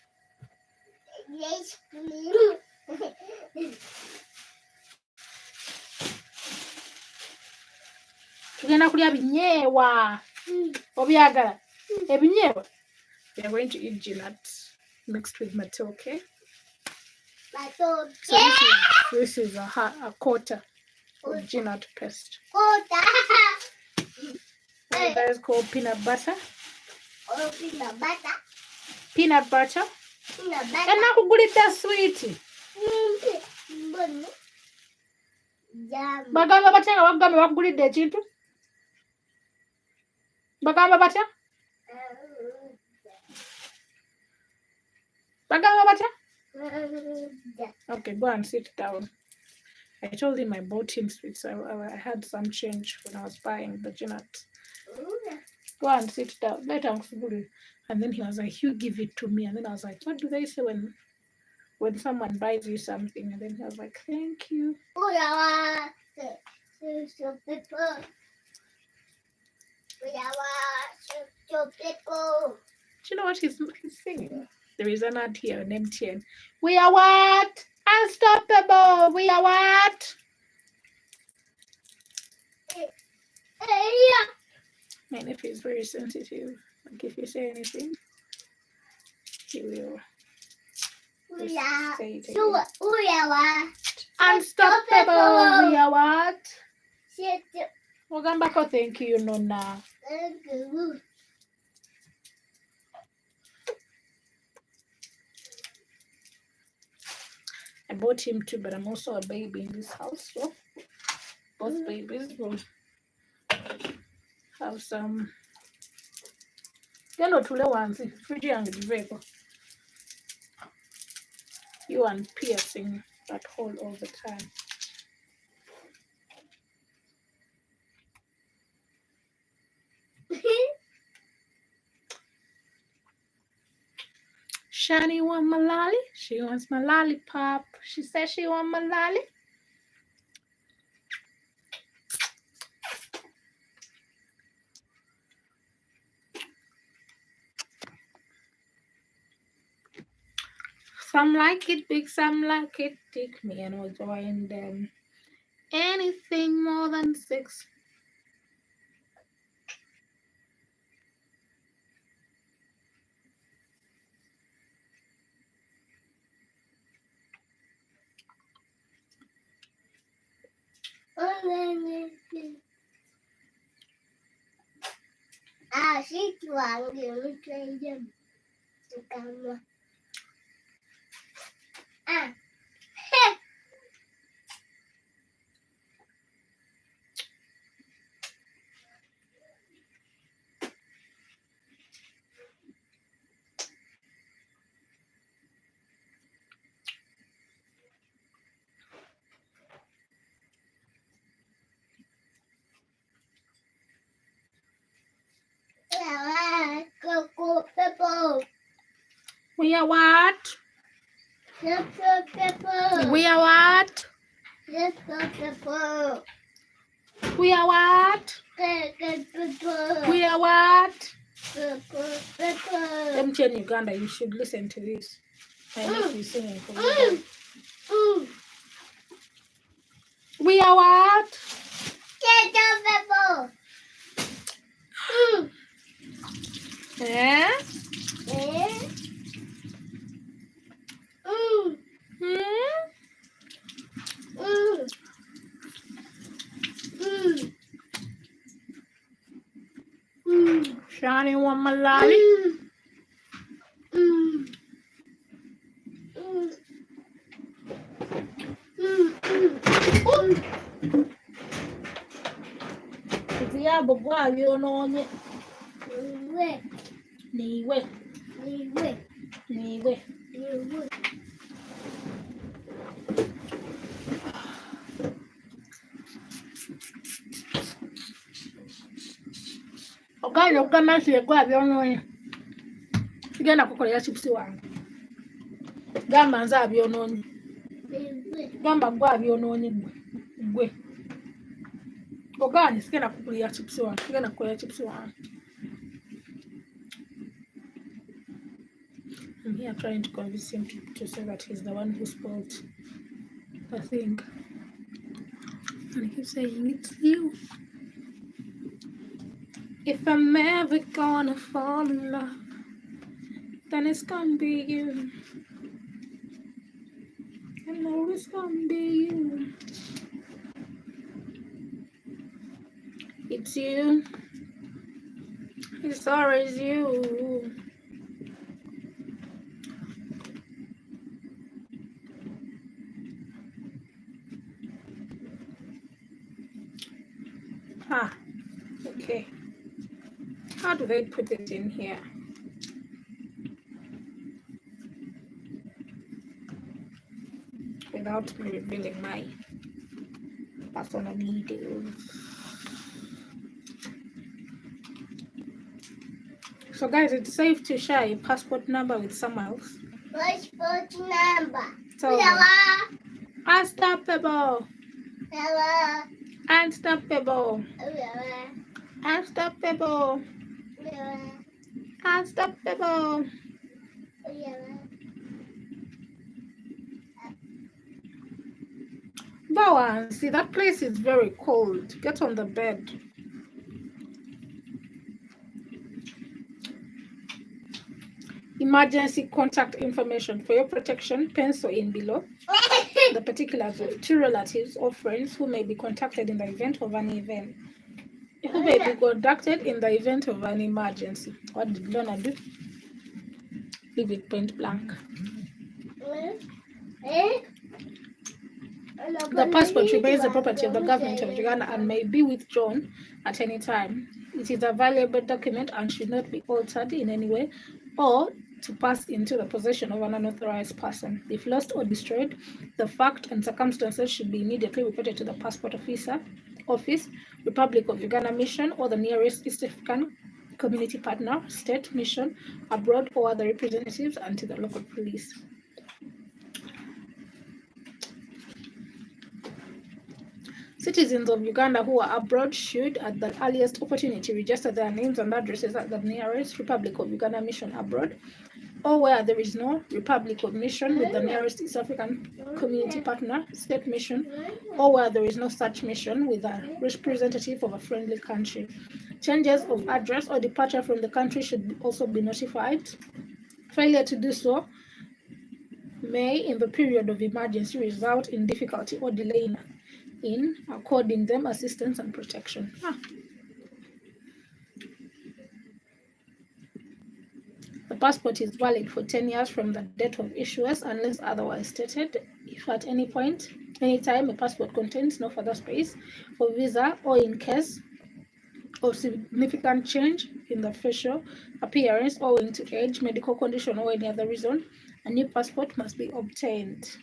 Yes, Tugenda kulya binyeewa. Obyagala. Ebinyeewa. We are going to eat gelato mixed with matoke. So this is a quarter Peanut paste. Oda. That is called peanut butter. Oh, peanut butter. Peanut butter. Peanut And butter. now kugulita sweetie. Mbonu. Jam. Bagamba batya nga bagamba bakugulidde ekintu? Bagamba batya? Bagamba batya? Okay, go and sit down. I told him I bought him sweets. I had some change when I was buying the nuts. Go and sit down. Let him. And then he was like, you give it to me. And then I was like, what do they say when someone buys you something? And then he was like, thank you. Do you know what he's singing? There is an ad here, an MTN. We are what? Unstoppable. We are what? My nephew is very sensitive. Like if you say anything, he will say it again. Unstoppable. We are what? Ogambako, thank you, Nonna. I bought him too, but I'm also a baby in this house, so both babies will have some. Gendo tule wansi, fridge yange diveko. You and piercing that hole all the time. Shani want my lolly. She wants my lollipop. She says she wants my lolly. Some like it big, some like it thick. Me and I'll join them. Anything more than 6. She tuang you train them to come. We are what? We are what? We are what? We are what? MTN Uganda, you should listen to this. I know you singing for me. We are what? Eh? Shani want my lolly. Yabo gwabyonoonye. Niwe. Oganda okugamasiye gwabyonoonye. Sigenda kukolera chipusi wange. Gamba nze abyonoonye. Gamba gwabyonoonye gwe. Oganda sigenda kukolera chipusi wange. Sigenda kukolera chipusi wange. I'm here trying to convince him to say that he's the one who spoiled the thing. And he keeps saying, it's you. If I'm ever gonna fall in love, then it's gonna be you. I know it's gonna be you. It's you. It's always you. Ah, okay. How do they put it in here? Without me revealing my personal details. So guys, it's safe to share your passport number with someone else. Passport number. So unstoppable. Unstoppable. Unstoppable. Unstoppable. Bowen, see that place is very cold. Get on the bed. Emergency contact information for your protection. Pencil in below the particulars of 2 relatives or friends who may be contacted in the event of an event. Who may be contacted in the event of an emergency. What did Lorna do? Leave it point blank. The passport remains the property of the government of Uganda and may be withdrawn at any time. It is a valuable document and should not be altered in any way or to pass into the possession of an unauthorized person. If lost or destroyed, the fact and circumstances should be immediately reported to the passport office, Republic of Uganda mission, or the nearest East African community partner, state mission, abroad, or other representatives, and to the local police. Citizens of Uganda who are abroad should, at the earliest opportunity, register their names and addresses at the nearest Republic of Uganda mission abroad, or where there is no Republic of Mission with the nearest East African community partner, state mission, or where there is no such mission with a representative of a friendly country. Changes of address or departure from the country should also be notified. Failure to do so may, in the period of emergency, result in difficulty or delay in according them assistance and protection. The passport is valid for 10 years from the date of issuance unless otherwise stated. If at any point, any time, a passport contains no further space for visa, or in case of significant change in the facial appearance owing to age, medical condition, or any other reason, a new passport must be obtained.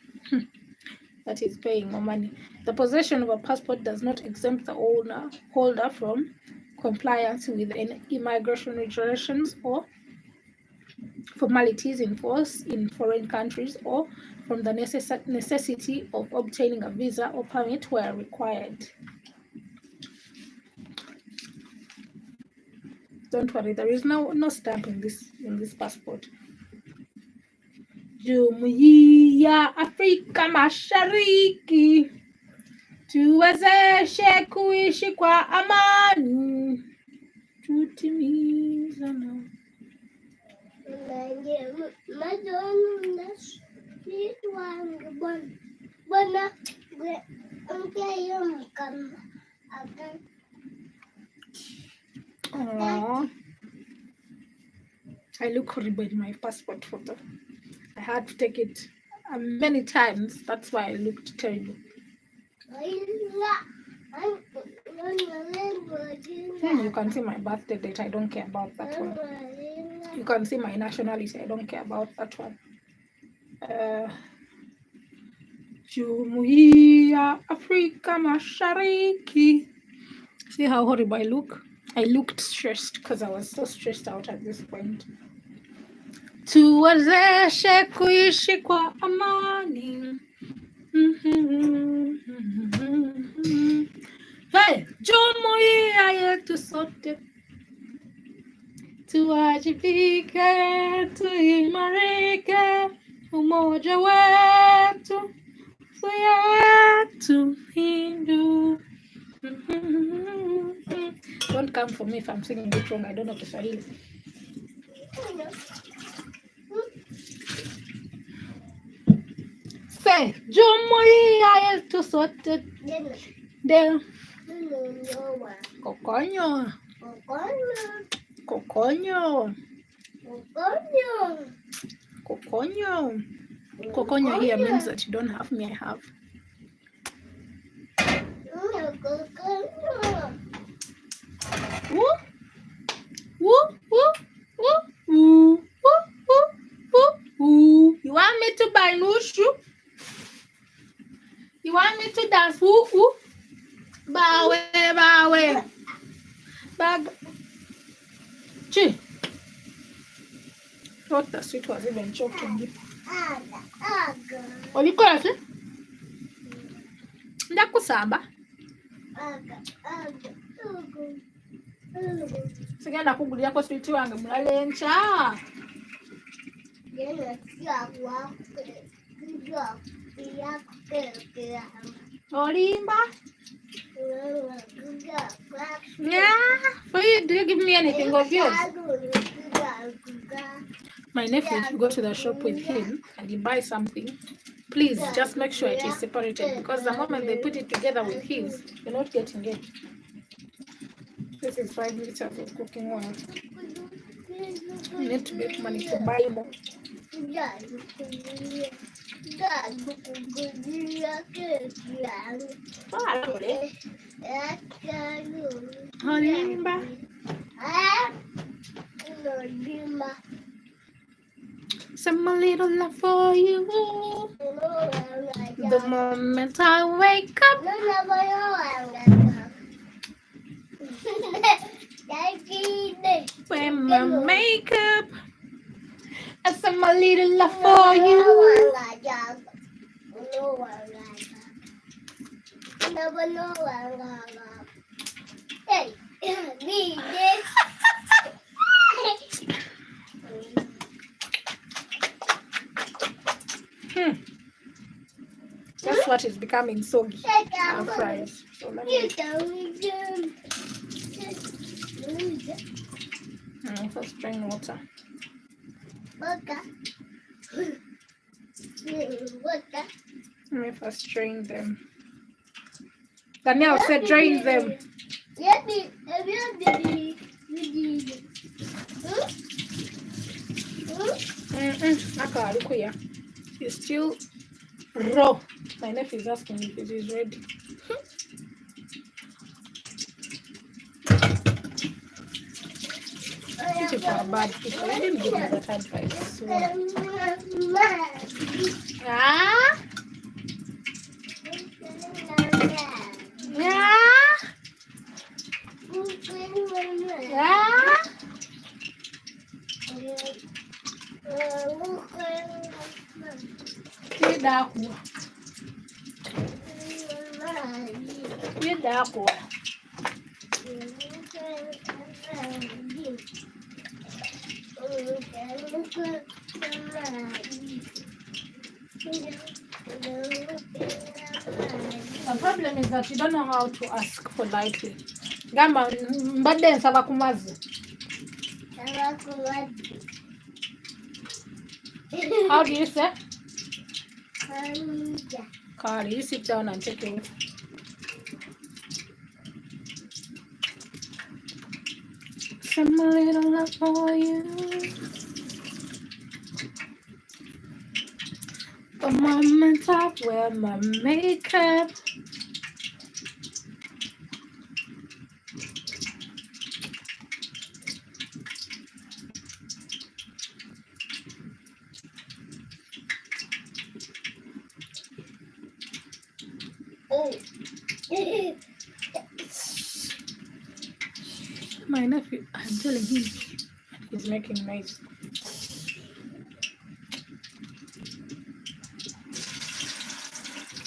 That is paying more money. The possession of a passport does not exempt the holder from compliance with any immigration regulations or formalities in force in foreign countries, or from the necessity of obtaining a visa or permit where required. Don't worry, there is no stamp in this passport. Jumuiya Afrika Mashariki tuwezeshe kuishi kwa amani, tutimizana. Aww. I look horrible in my passport photo. I had to take it many times. That's why I looked terrible. You can see my birthday date. I don't care about that one. You can see my nationality. I don't care about that one. Jumuiya Afrika Mashariki. See how horrible I look? I looked stressed because I was so stressed out at this point. Tuwezeshe kuishi kwa amani. Hey, jumuiya yetu sote tuwajibike, tuimarike, umoja wetu yetu Hindu. Don't come for me if I'm singing it wrong. I don't know Kiswahili. Say, jumuiya yetu sote Coconho. Coconho. Coconho. Coconho. Coconho. Coconho here means that you don't have me, I have. Coconho. Woo. Woo, woo, woo, woo, woo, woo, woo, woo. You want me to buy new shoe? You want me to dance? Woo, woo. Bawe, bawe. Bag. Gee. Thought the sweet was even choking you. Are you crazy? Ndakusamba. Sigenda kugulyako sweet wange mulala enkya. Olimba? Yeah. For you, do you give me anything of yours? My nephew, if you go to the shop with him and you buy something, please just make sure it is separated, because the moment they put it together with his, you're not getting it. This is 5 liters of cooking oil. You need to make money to buy more. Olimba. Some little love for you. The moment I wake up. Wear my makeup. And some little love for you. Hey, need this. That's what is becoming soggy. Our fries. So let me first drain water. Let me first drain them. Danielle said drain them. It's still raw. My nephew is asking if it is ready. People are bad people. I didn't give me that advice. So. Ah? Yeah? Yeah? The problem is that you don't know how to ask politely. Gamba mbadde nsaba ku mazzi. How do you say? Carly, you sit down and take it. Some little love for you. The moment I wear my makeup. My nephew, I'm telling him, he's making noise.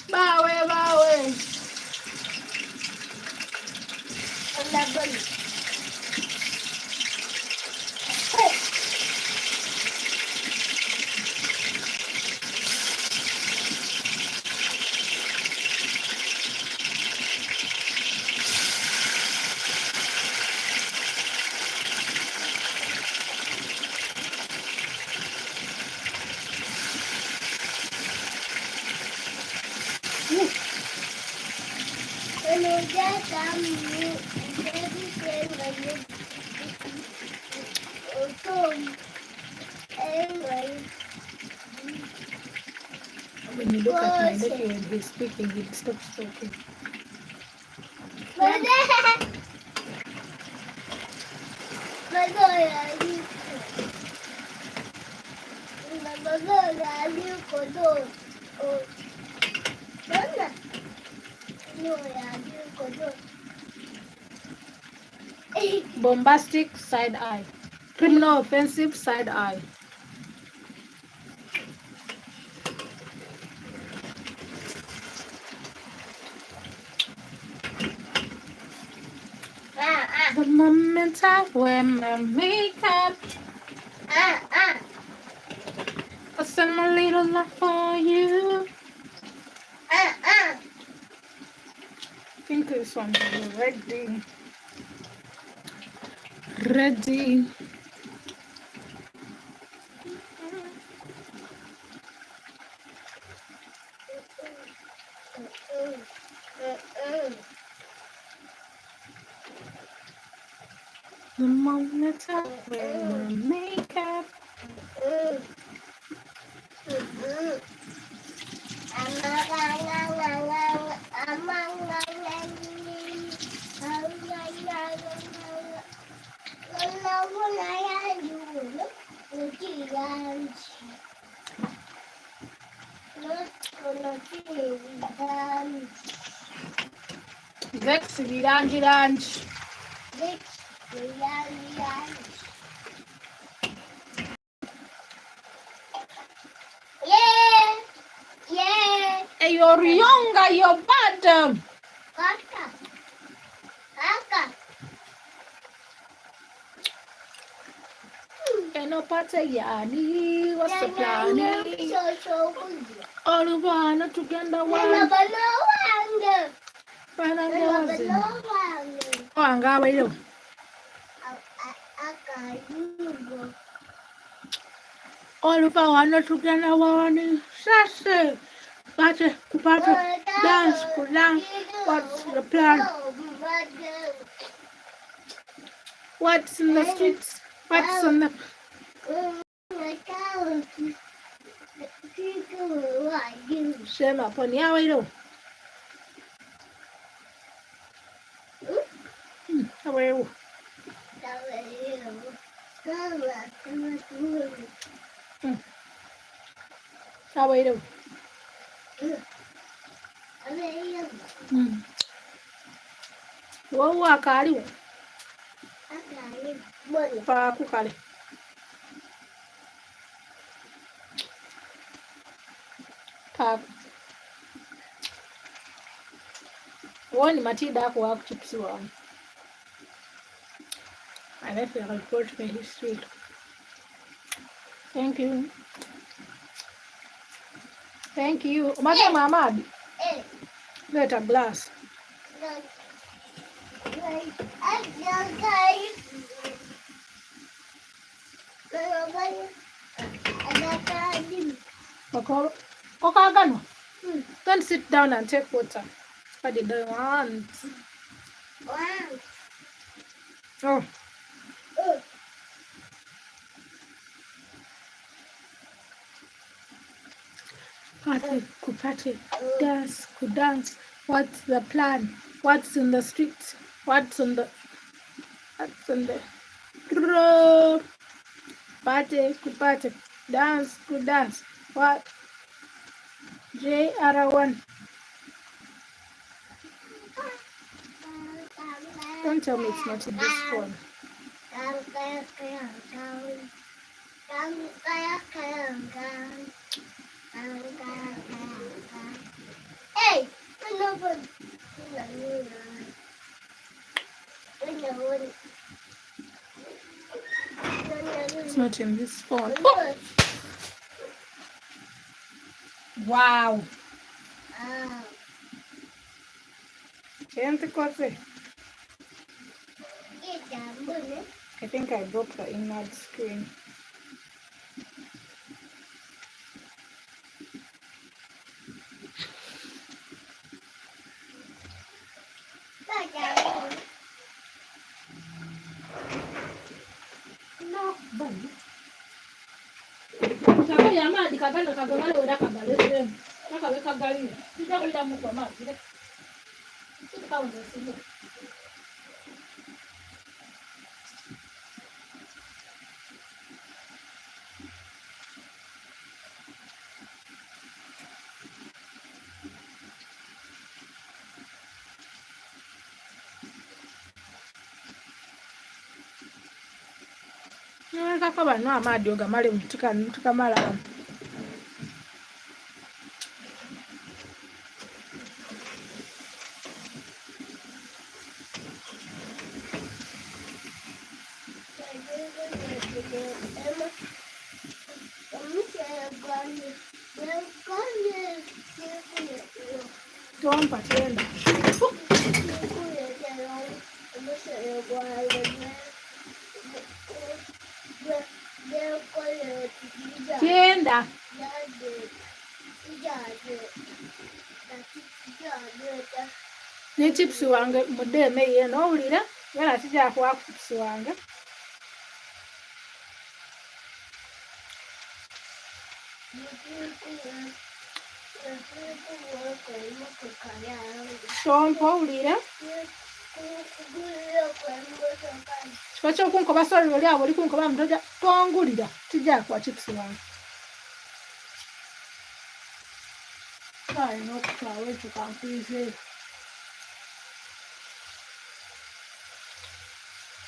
Bawe, bawe. When you look at my nephew and he's speaking, he'll stop talking. Bombastic side eye. Criminal offensive side eye. The moment I wear my makeup, I send my little love for you. I think this one's ready. Ready. The moment I wear my makeup. Vex virangi. Hey, you're younger, you're bad. No pata yani, what's the plan? All the one together one. Oh, I'm going all of our one together one. Sassy. Pata, dance, what's the plan? What's in the streets? What's on the... Shame upon you, I know. How are you? How are you? Wo wa kali. Pa ku kali. Pa. Woni matida ko wa chips wa. I left a report for history. Thank you. Thank you. Mama, Mama. Let a glass. Okay. Don't sit down and take water. I didn't want. Oh. Party, could party, dance, could dance. What's the plan? What's in the streets? What's on the party, could party, dance, could dance. What? JR1. Don't tell me it's not in this phone. Hey, it's not in this phone. Oh. Wow. I think I broke the inner screen. kagala kagala ora kagala nakabe kagalire tujja kulira mu kwa mazi tukawuza singa kako bano amaadhi ogamale tukamala tompa tenda tenda ne chips wange mudeme yeno owulira yala tijakuwa chips wange tompa owulira kifo kyokunkoba soli oli abo oli kunkoba mutoja tongulira tijakuwa chips wange alina okutwala ekyo kankwizeeyo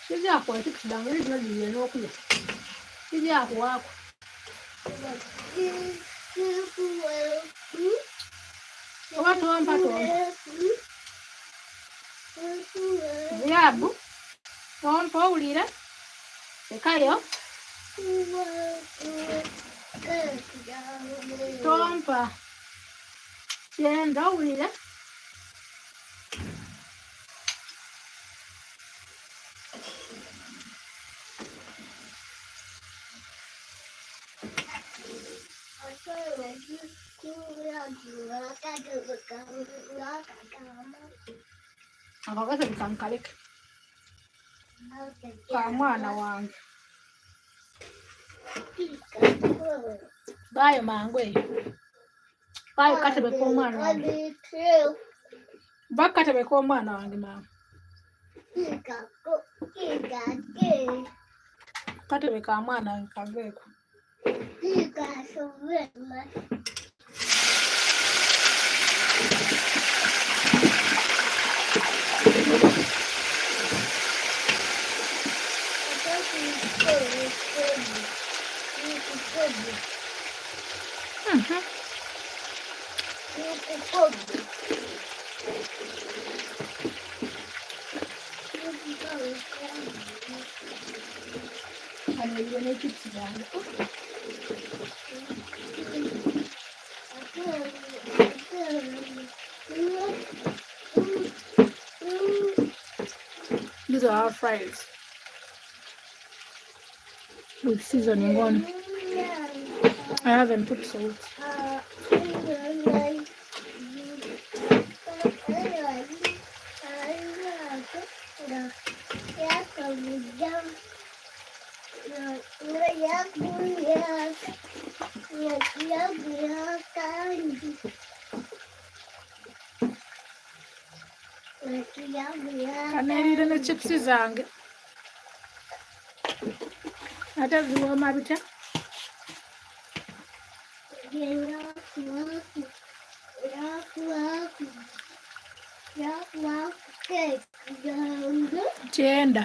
tijakuwa chips dange lino liye n'okulya tijakuwaako oba tompa ziabu tompa owulira ekayo tompa kyenda owulira akakase bikankaleke ka mwana wange bayo mangu eyo bayo katebe k'omwana wange bakatebe k'omwana wange mangu katebe ka mwana wange kaveeko ne chips zange these are our fries with seasoning on. I haven't put salt. Kanelire ne chips zange ate ziwooma bitya kyenda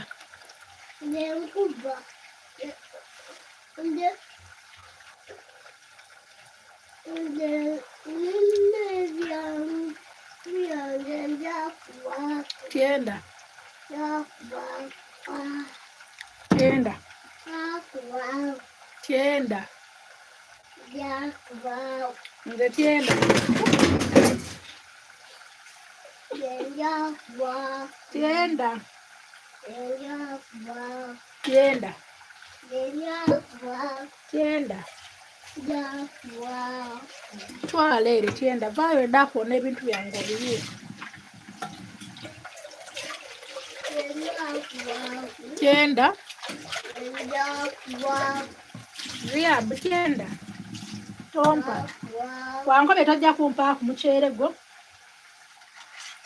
kyenda kyenda kyenda nze kyenda kyenda kyenda kyenda twala ere kyenda vaayo eddaako n'ebintu byange obibiire kyenda Riab kyenda Tompa. Wankobe tojja kumpa ku muceere gwo.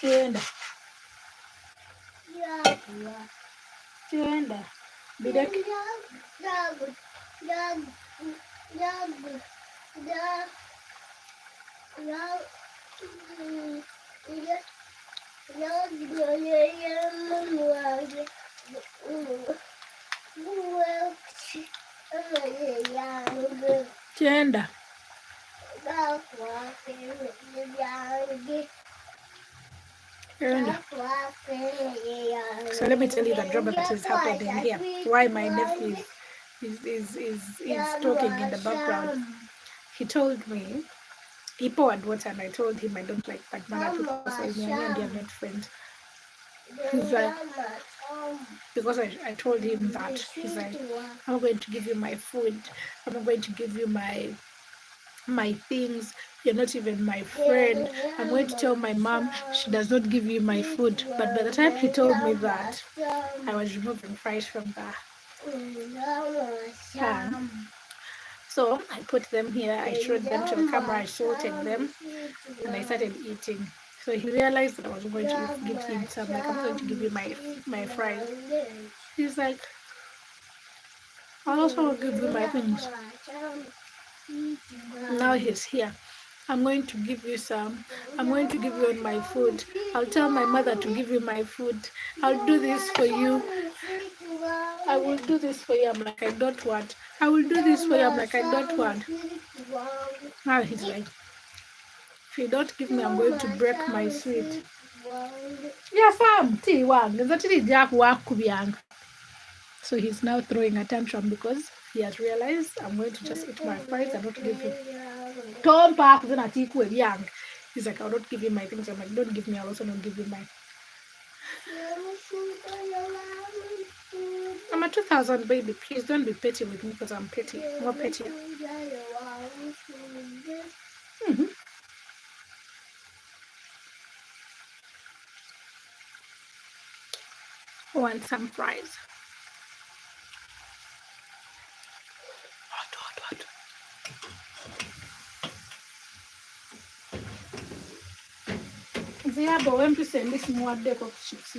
Genda. Genda. Bireke. Genda. Genda. So let me tell you the drama that is happening here. Why my nephew is talking in the background. He told me he poured water and I told him I don't like bad manner people, so me and they are not friends. He's like, because I told him that, he's like, I'm going to give you my food, I'm going to give you my things, you're not even my friend, I'm going to tell my mom she does not give you my food. But by the time he told me that, I was removing fries from the pan. So I put them here, I showed them to the camera, I sorted them, and I started eating. So he realized that I was going to give him some, like, I'm going to give you my fries. He's like, I'll also give you my things. Now he's here. I'm going to give you some. I'm going to give you my food. I'll tell my mother to give you my food. I'll do this for you. I will do this for you. I'm like, I don't want. I will do this for you. I'm like, I don't want. Now he's like, if you don't give me, I'm going to break my sweet. Yeah, fam. T1. Is actually Jack Wakubiang. So he's now throwing a tantrum because he has realized I'm going to just eat my fries and not give him. Tom Park is not equal young. He's like, I'll not give you my things. I'm like, don't give me, I'll also not give you mine. I'm a 2000 baby. Please don't be petty with me because I'm petty. More petty. Want some fries? Hot. Yeah, but when you send this more deck of chips,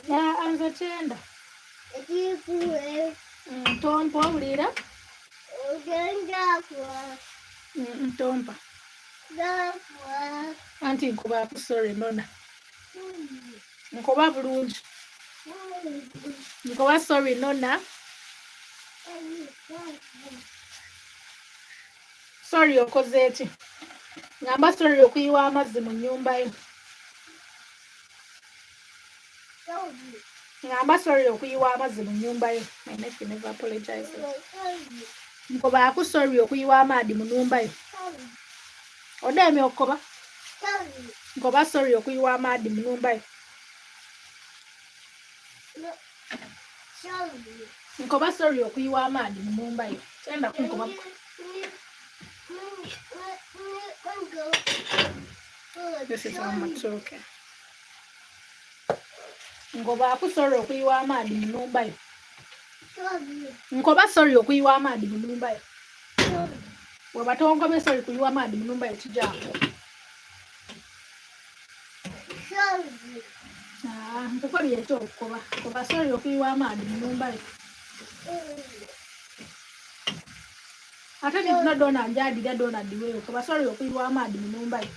yeah, I'm the tender. Tom Paul leader. Tompa. Auntie Nkoba, sorry, Nona. Nkoba bulungi. Nkoba sorry, Nona. Sorry, okoze eki. Ngamba sorry okuyiwa amazzi mu nnyumba yo. Ngamba sorry okuyiwa amazzi mu nnyumba yo. My nephew never apologizes. Nkoba aku sorry okuyiwa amaadi mu nnyumba yo. Odemye okukoba. Nkoba sorry okuyiwa amaadi mu nnyumba yo. Nkoba sorry okuyiwa amaadi mu nnyumba yo. Kyenda kunkoba. This is how much okay. Nkoba aku sorry okuyiwa amaadi mu nnyumba yo. Nkoba sorry okuyiwa amaadi mu nnyumba yo. Bw'oba tonkobe sorry kuyiwa amaadi mu nnyumba yo kijako. Nkukobye ekyo okukoba. Nkoba sorry okuyiwa amaadi mu nnyumba yo. Ate nina dona njadira dona diweyo. Nkoba sorry okuyiwa amaadi mu nnyumba yo.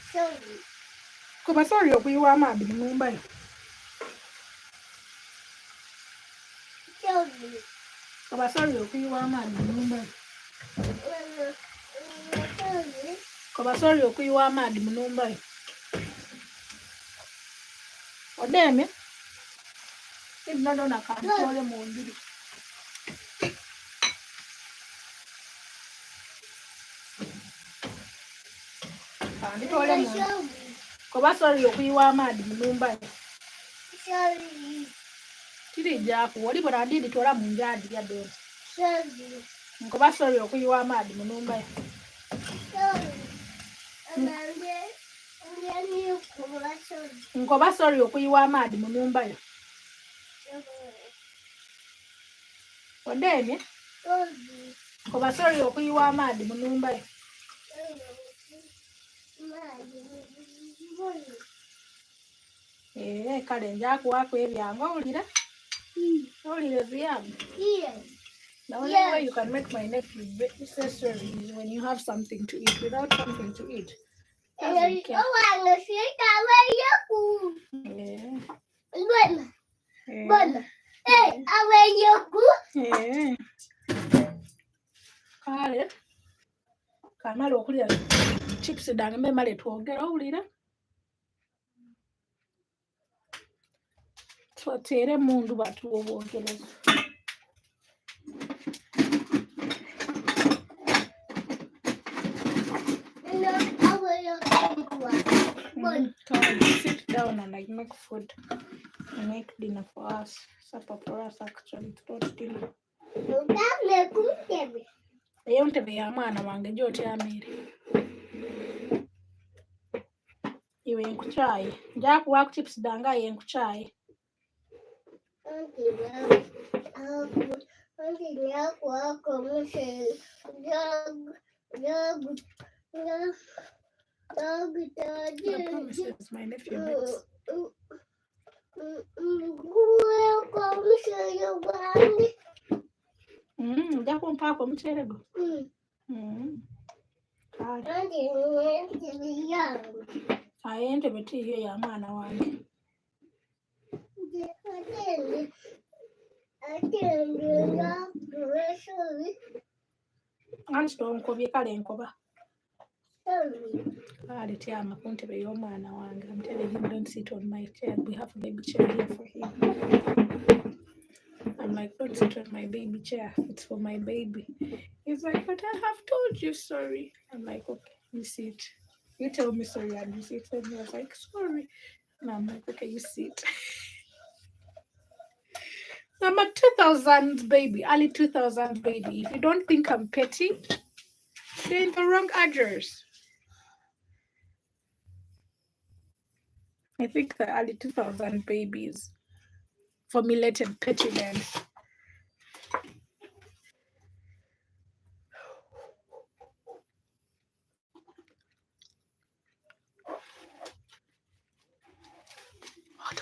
Nkoba sorry okuyiwa amaadi mu nnyumba yo. Nkoba sorry okuyiwa amaadi mu nnyumba yo. Nkoba sorry okuyiwa amaadi mu nnyumba yo. Odemye? Nina dona kantole mu ndiri. Kantole mu ndiri. Nkoba sorry okuyiwa amaadi mu nnyumba yo. Kiri jaku oli bwana ndidi tola mu njadi ya dona. Nkoba sorry okuyiwa amaadi mu nnyumba yo. Nkoba sorry okuyiwa amaadi mu nnyumba yo. Odemye? obasobole okuyiwa amaadhi mu nnumba ye. Kale njakuwaako ebyange owulira? Owulira ebyange? The only way you can make my nephew say sorry is when you have something to eat. Without something to eat, doesn't care. Kale kamala okulya chips dange memale twogera owulira? Twatere mundu batuwobogereza. Sit down and I make food. I make dinner for us. Supper for us actually. It's not dinner. Eyo ntebe ya mwana wange gy'otyamire. Iwe nkucayi. Njakuwaako chips dange aye nkucayi. Promises my nephew makes. Njakumpaako omuceere gwo. Aye entebe tiiyo ya mwana wange. Anti tonkobye kale enkoba. Kale tyama ku ntebe y'omwana wange. I'm telling him don't sit on my chair. We have a baby chair here for him. I'm like, don't sit on my baby chair. It's for my baby. He's like, but I have told you sorry. I'm like, okay, you sit. You tell me sorry and you sit. And he was like, sorry. And I'm like, okay, you sit. I'm a 2000 baby, early 2000 baby. If you don't think I'm petty, you're in the wrong address. I think the early 2000 babies formulated pettiness. Hot.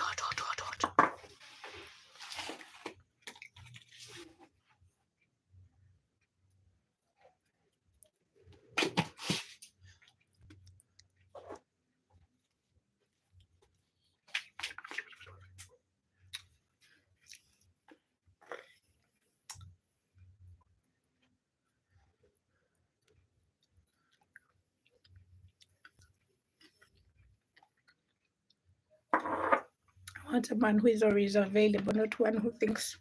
I want a man who is always available, not one who thinks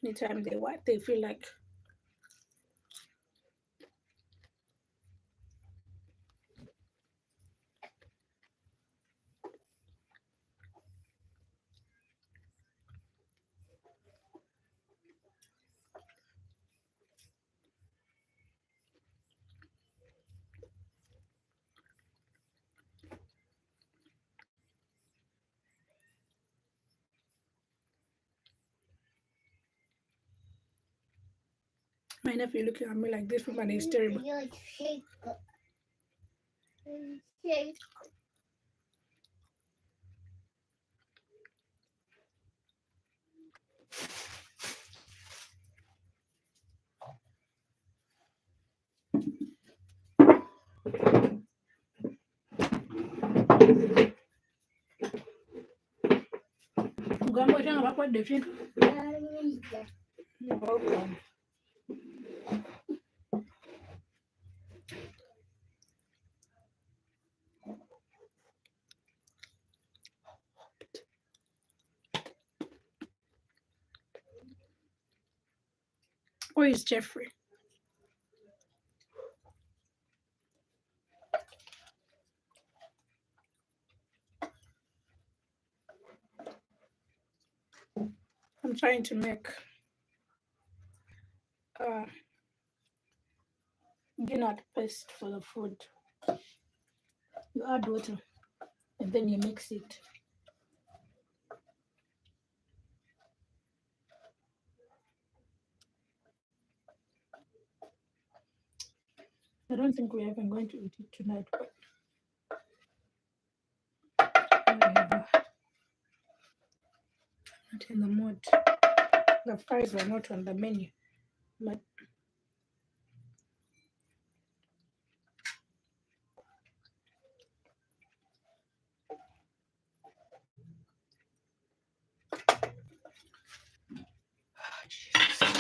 anytime they want, they feel like. My nephew looking at me like this woman is terrible. You're welcome. Where is Jeffrey? I'm trying to make peanut paste for the food. You add water and then you mix it. I don't think we're even going to eat it tonight, but whatever. Not in the mood. The fries were not on the menu, but Jesus.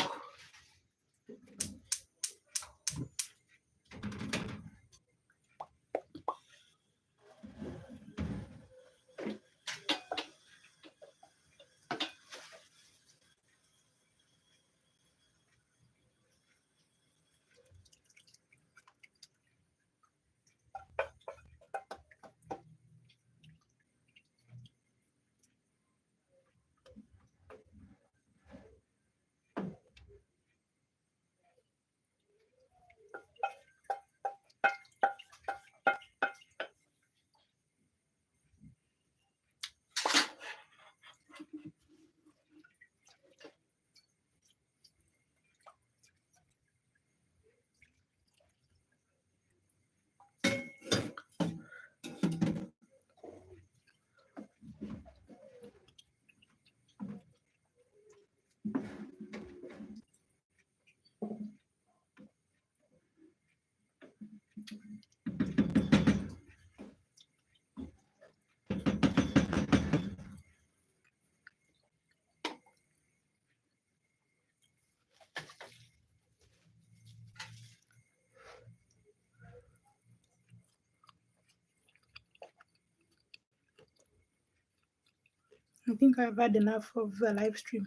I think I've had enough of the live stream.